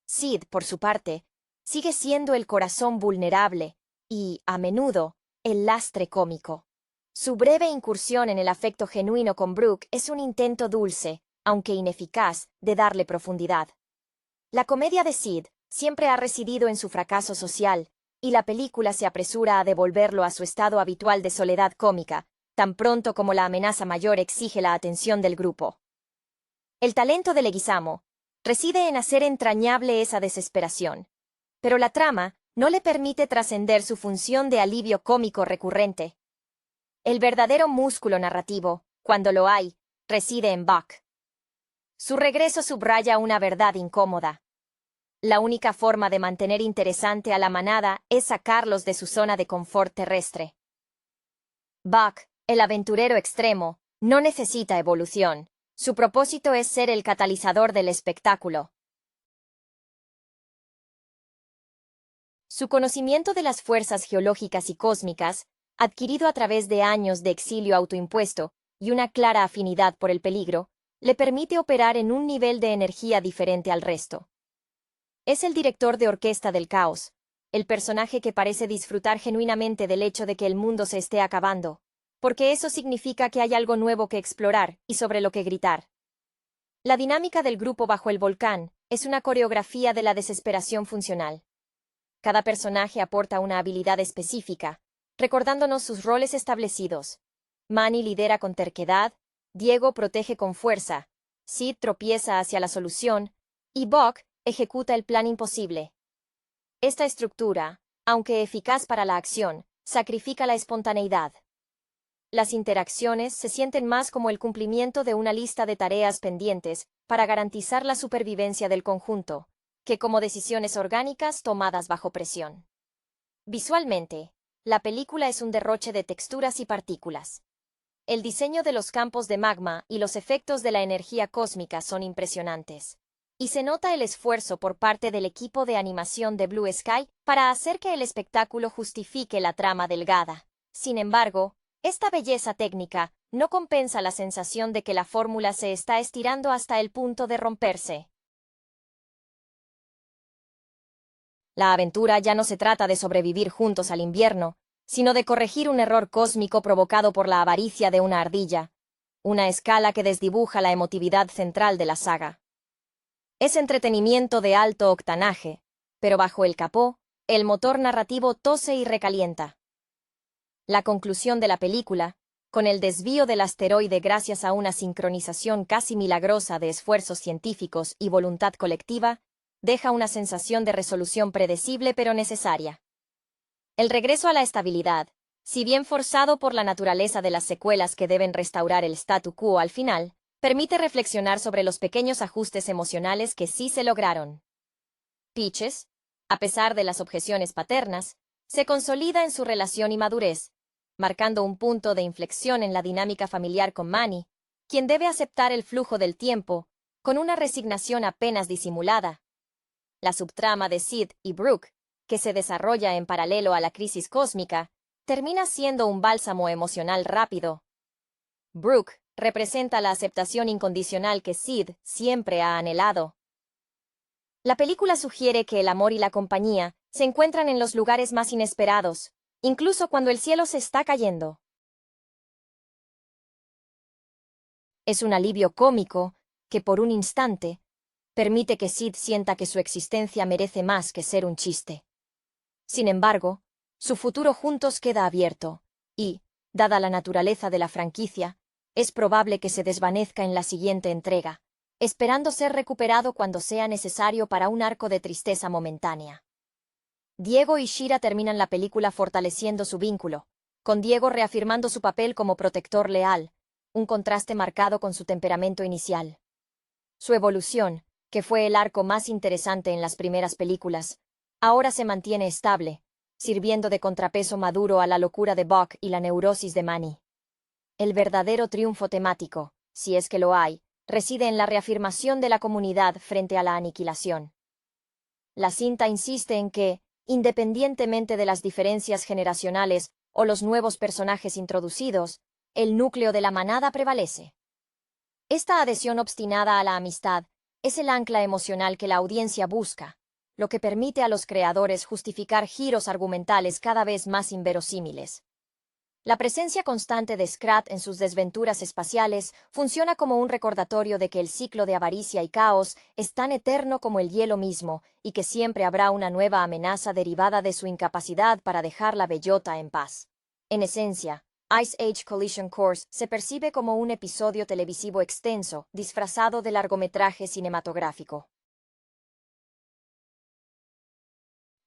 Sid, por su parte, sigue siendo el corazón vulnerable y, a menudo, el lastre cómico. Su breve incursión en el afecto genuino con Brooke es un intento dulce, aunque ineficaz, de darle profundidad. La comedia de Sid siempre ha residido en su fracaso social, y la película se apresura a devolverlo a su estado habitual de soledad cómica, tan pronto como la amenaza mayor exige la atención del grupo. El talento de Leguizamo reside en hacer entrañable esa desesperación, pero la trama no le permite trascender su función de alivio cómico recurrente. El verdadero músculo narrativo, cuando lo hay, reside en Buck. Su regreso subraya una verdad incómoda. La única forma de mantener interesante a la manada es sacarlos de su zona de confort terrestre. Buck, el aventurero extremo, no necesita evolución. Su propósito es ser el catalizador del espectáculo. Su conocimiento de las fuerzas geológicas y cósmicas, adquirido a través de años de exilio autoimpuesto y una clara afinidad por el peligro, le permite operar en un nivel de energía diferente al resto. Es el director de orquesta del caos, el personaje que parece disfrutar genuinamente del hecho de que el mundo se esté acabando, porque eso significa que hay algo nuevo que explorar y sobre lo que gritar. La dinámica del grupo bajo el volcán es una coreografía de la desesperación funcional. Cada personaje aporta una habilidad específica, recordándonos sus roles establecidos. Manny lidera con terquedad, Diego protege con fuerza, Sid tropieza hacia la solución, y Buck ejecuta el plan imposible. Esta estructura, aunque eficaz para la acción, sacrifica la espontaneidad. Las interacciones se sienten más como el cumplimiento de una lista de tareas pendientes para garantizar la supervivencia del conjunto, que como decisiones orgánicas tomadas bajo presión. Visualmente, la película es un derroche de texturas y partículas. El diseño de los campos de magma y los efectos de la energía cósmica son impresionantes. Y se nota el esfuerzo por parte del equipo de animación de Blue Sky para hacer que el espectáculo justifique la trama delgada. Sin embargo, esta belleza técnica no compensa la sensación de que la fórmula se está estirando hasta el punto de romperse. La aventura ya no se trata de sobrevivir juntos al invierno, sino de corregir un error cósmico provocado por la avaricia de una ardilla, una escala que desdibuja la emotividad central de la saga. Es entretenimiento de alto octanaje, pero bajo el capó, el motor narrativo tose y recalienta. La conclusión de la película, con el desvío del asteroide gracias a una sincronización casi milagrosa de esfuerzos científicos y voluntad colectiva, deja una sensación de resolución predecible pero necesaria. El regreso a la estabilidad, si bien forzado por la naturaleza de las secuelas que deben restaurar el statu quo al final, permite reflexionar sobre los pequeños ajustes emocionales que sí se lograron. Peaches, a pesar de las objeciones paternas, se consolida en su relación y madurez, marcando un punto de inflexión en la dinámica familiar con Manny, quien debe aceptar el flujo del tiempo, con una resignación apenas disimulada. La subtrama de Sid y Brooke, que se desarrolla en paralelo a la crisis cósmica, termina siendo un bálsamo emocional rápido. Brooke representa la aceptación incondicional que Sid siempre ha anhelado. La película sugiere que el amor y la compañía se encuentran en los lugares más inesperados, incluso cuando el cielo se está cayendo. Es un alivio cómico que, por un instante, permite que Sid sienta que su existencia merece más que ser un chiste. Sin embargo, su futuro juntos queda abierto, y, dada la naturaleza de la franquicia, es probable que se desvanezca en la siguiente entrega, esperando ser recuperado cuando sea necesario para un arco de tristeza momentánea. Diego y Shira terminan la película fortaleciendo su vínculo, con Diego reafirmando su papel como protector leal, un contraste marcado con su temperamento inicial. Su evolución, que fue el arco más interesante en las primeras películas, ahora se mantiene estable, sirviendo de contrapeso maduro a la locura de Buck y la neurosis de Manny. El verdadero triunfo temático, si es que lo hay, reside en la reafirmación de la comunidad frente a la aniquilación. La cinta insiste en que, independientemente de las diferencias generacionales o los nuevos personajes introducidos, el núcleo de la manada prevalece. Esta adhesión obstinada a la amistad es el ancla emocional que la audiencia busca, lo que permite a los creadores justificar giros argumentales cada vez más inverosímiles. La presencia constante de Scrat en sus desventuras espaciales funciona como un recordatorio de que el ciclo de avaricia y caos es tan eterno como el hielo mismo y que siempre habrá una nueva amenaza derivada de su incapacidad para dejar la bellota en paz. En esencia, Ice Age Collision Course se percibe como un episodio televisivo extenso, disfrazado de largometraje cinematográfico.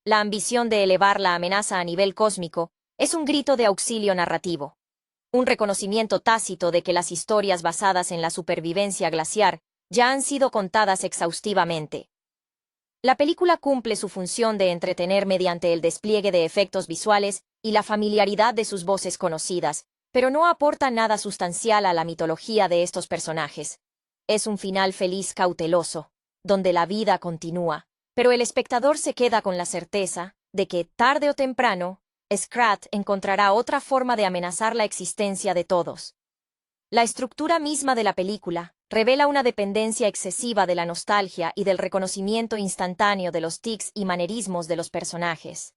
La ambición de elevar la amenaza a nivel cósmico es un grito de auxilio narrativo, un reconocimiento tácito de que las historias basadas en la supervivencia glaciar ya han sido contadas exhaustivamente. La película cumple su función de entretener mediante el despliegue de efectos visuales y la familiaridad de sus voces conocidas, pero no aporta nada sustancial a la mitología de estos personajes. Es un final feliz cauteloso, donde la vida continúa, pero el espectador se queda con la certeza de que, tarde o temprano, Scrat encontrará otra forma de amenazar la existencia de todos. La estructura misma de la película revela una dependencia excesiva de la nostalgia y del reconocimiento instantáneo de los tics y manerismos de los personajes.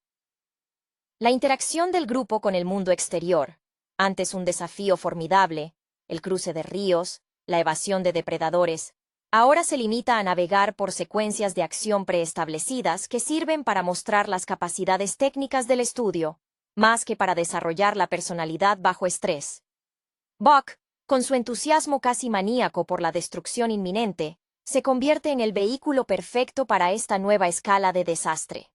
La interacción del grupo con el mundo exterior, antes un desafío formidable, el cruce de ríos, la evasión de depredadores, ahora se limita a navegar por secuencias de acción preestablecidas que sirven para mostrar las capacidades técnicas del estudio, más que para desarrollar la personalidad bajo estrés. Buck, con su entusiasmo casi maníaco por la destrucción inminente, se convierte en el vehículo perfecto para esta nueva escala de desastre.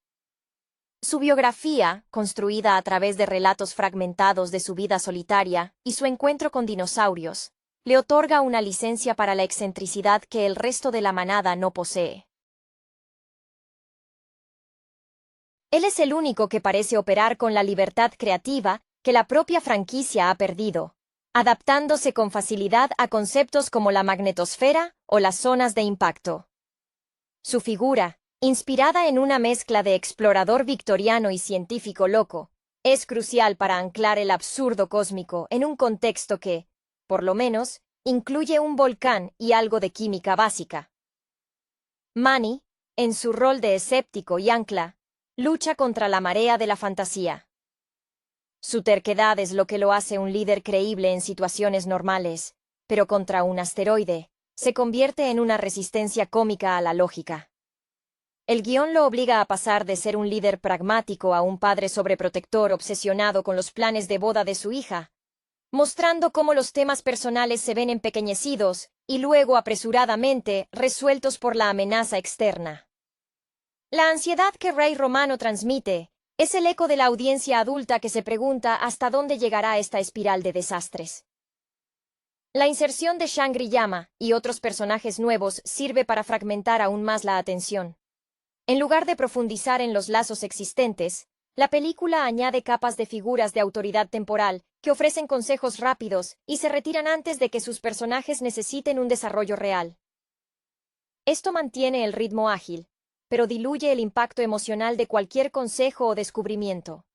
Su biografía, construida a través de relatos fragmentados de su vida solitaria y su encuentro con dinosaurios, le otorga una licencia para la excentricidad que el resto de la manada no posee. Él es el único que parece operar con la libertad creativa que la propia franquicia ha perdido, adaptándose con facilidad a conceptos como la magnetosfera o las zonas de impacto. Su figura, inspirada en una mezcla de explorador victoriano y científico loco, es crucial para anclar el absurdo cósmico en un contexto que, por lo menos, incluye un volcán y algo de química básica. Manny, en su rol de escéptico y ancla, lucha contra la marea de la fantasía. Su terquedad es lo que lo hace un líder creíble en situaciones normales, pero contra un asteroide, se convierte en una resistencia cómica a la lógica. El guión lo obliga a pasar de ser un líder pragmático a un padre sobreprotector obsesionado con los planes de boda de su hija, mostrando cómo los temas personales se ven empequeñecidos y luego apresuradamente resueltos por la amenaza externa. La ansiedad que Rey Romano transmite es el eco de la audiencia adulta que se pregunta hasta dónde llegará esta espiral de desastres. La inserción de Shangri-Yama y otros personajes nuevos sirve para fragmentar aún más la atención. En lugar de profundizar en los lazos existentes, la película añade capas de figuras de autoridad temporal que ofrecen consejos rápidos y se retiran antes de que sus personajes necesiten un desarrollo real. Esto mantiene el ritmo ágil, pero diluye el impacto emocional de cualquier consejo o descubrimiento.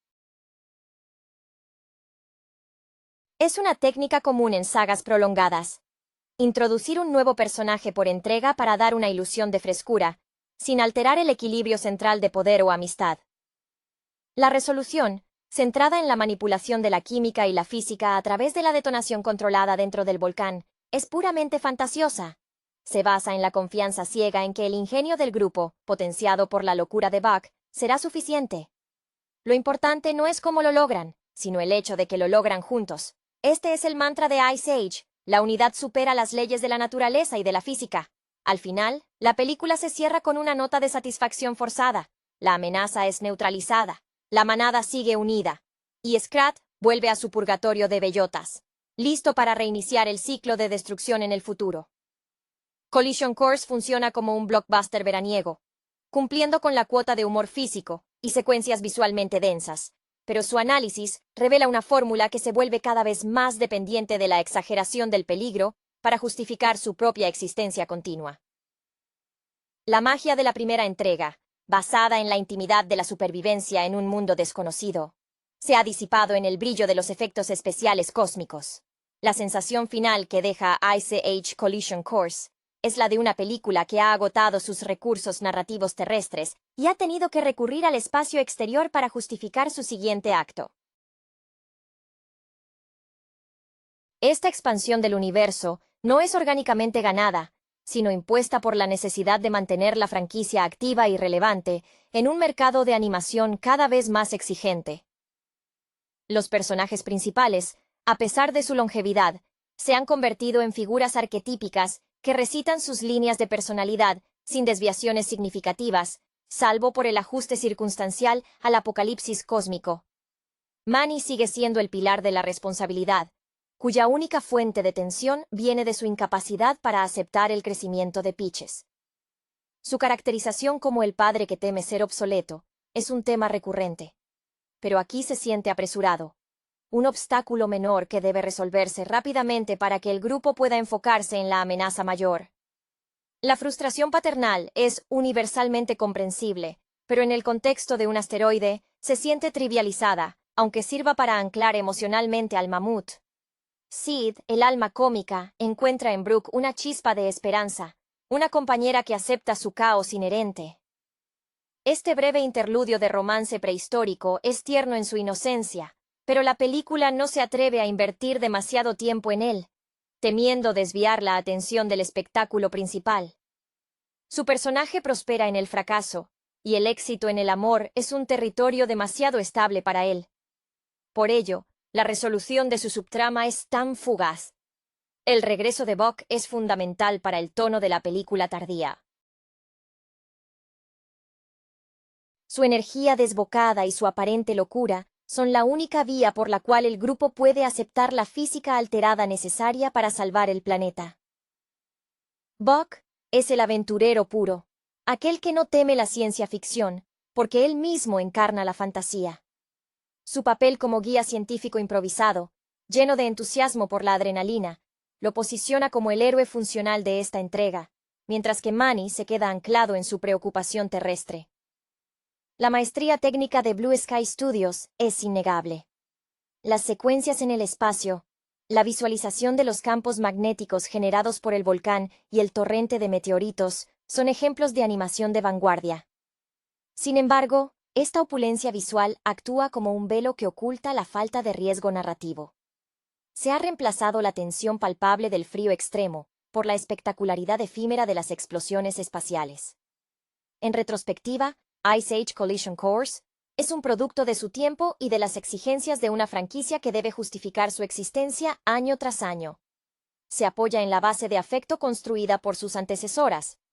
Es una técnica común en sagas prolongadas. Introducir un nuevo personaje por entrega para dar una ilusión de frescura, sin alterar el equilibrio central de poder o amistad. La resolución, centrada en la manipulación de la química y la física a través de la detonación controlada dentro del volcán, es puramente fantasiosa. Se basa en la confianza ciega en que el ingenio del grupo, potenciado por la locura de Buck, será suficiente. Lo importante no es cómo lo logran, sino el hecho de que lo logran juntos. Este es el mantra de Ice Age: la unidad supera las leyes de la naturaleza y de la física. Al final, la película se cierra con una nota de satisfacción forzada. La amenaza es neutralizada. La manada sigue unida. Y Scrat vuelve a su purgatorio de bellotas, listo para reiniciar el ciclo de destrucción en el futuro. Collision Course funciona como un blockbuster veraniego, cumpliendo con la cuota de humor físico y secuencias visualmente densas, pero su análisis revela una fórmula que se vuelve cada vez más dependiente de la exageración del peligro para justificar su propia existencia continua. La magia de la primera entrega, basada en la intimidad de la supervivencia en un mundo desconocido, se ha disipado en el brillo de los efectos especiales cósmicos. La sensación final que deja Ice Age Collision Course es la de una película que ha agotado sus recursos narrativos terrestres y ha tenido que recurrir al espacio exterior para justificar su siguiente acto. Esta expansión del universo no es orgánicamente ganada, sino impuesta por la necesidad de mantener la franquicia activa y relevante en un mercado de animación cada vez más exigente. Los personajes principales, a pesar de su longevidad, se han convertido en figuras arquetípicas que recitan sus líneas de personalidad sin desviaciones significativas, salvo por el ajuste circunstancial al apocalipsis cósmico. Manny sigue siendo el pilar de la responsabilidad, cuya única fuente de tensión viene de su incapacidad para aceptar el crecimiento de Peaches. Su caracterización como el padre que teme ser obsoleto es un tema recurrente, pero aquí se siente apresurado, un obstáculo menor que debe resolverse rápidamente para que el grupo pueda enfocarse en la amenaza mayor. La frustración paternal es universalmente comprensible, pero en el contexto de un asteroide se siente trivializada, aunque sirva para anclar emocionalmente al mamut. Sid, el alma cómica, encuentra en Brooke una chispa de esperanza, una compañera que acepta su caos inherente. Este breve interludio de romance prehistórico es tierno en su inocencia, pero la película no se atreve a invertir demasiado tiempo en él, temiendo desviar la atención del espectáculo principal. Su personaje prospera en el fracaso, y el éxito en el amor es un territorio demasiado estable para él. Por ello, la resolución de su subtrama es tan fugaz. El regreso de Buck es fundamental para el tono de la película tardía. Su energía desbocada y su aparente locura son la única vía por la cual el grupo puede aceptar la física alterada necesaria para salvar el planeta. Buck es el aventurero puro, aquel que no teme la ciencia ficción, porque él mismo encarna la fantasía. Su papel como guía científico improvisado, lleno de entusiasmo por la adrenalina, lo posiciona como el héroe funcional de esta entrega, mientras que Manny se queda anclado en su preocupación terrestre. La maestría técnica de Blue Sky Studios es innegable. Las secuencias en el espacio, la visualización de los campos magnéticos generados por el volcán y el torrente de meteoritos son ejemplos de animación de vanguardia. Sin embargo, esta opulencia visual actúa como un velo que oculta la falta de riesgo narrativo. Se ha reemplazado la tensión palpable del frío extremo por la espectacularidad efímera de las explosiones espaciales. En retrospectiva, Ice Age Collision Course es un producto de su tiempo y de las exigencias de una franquicia que debe justificar su existencia año tras año. Se apoya en la base de afecto construida por sus antecesoras,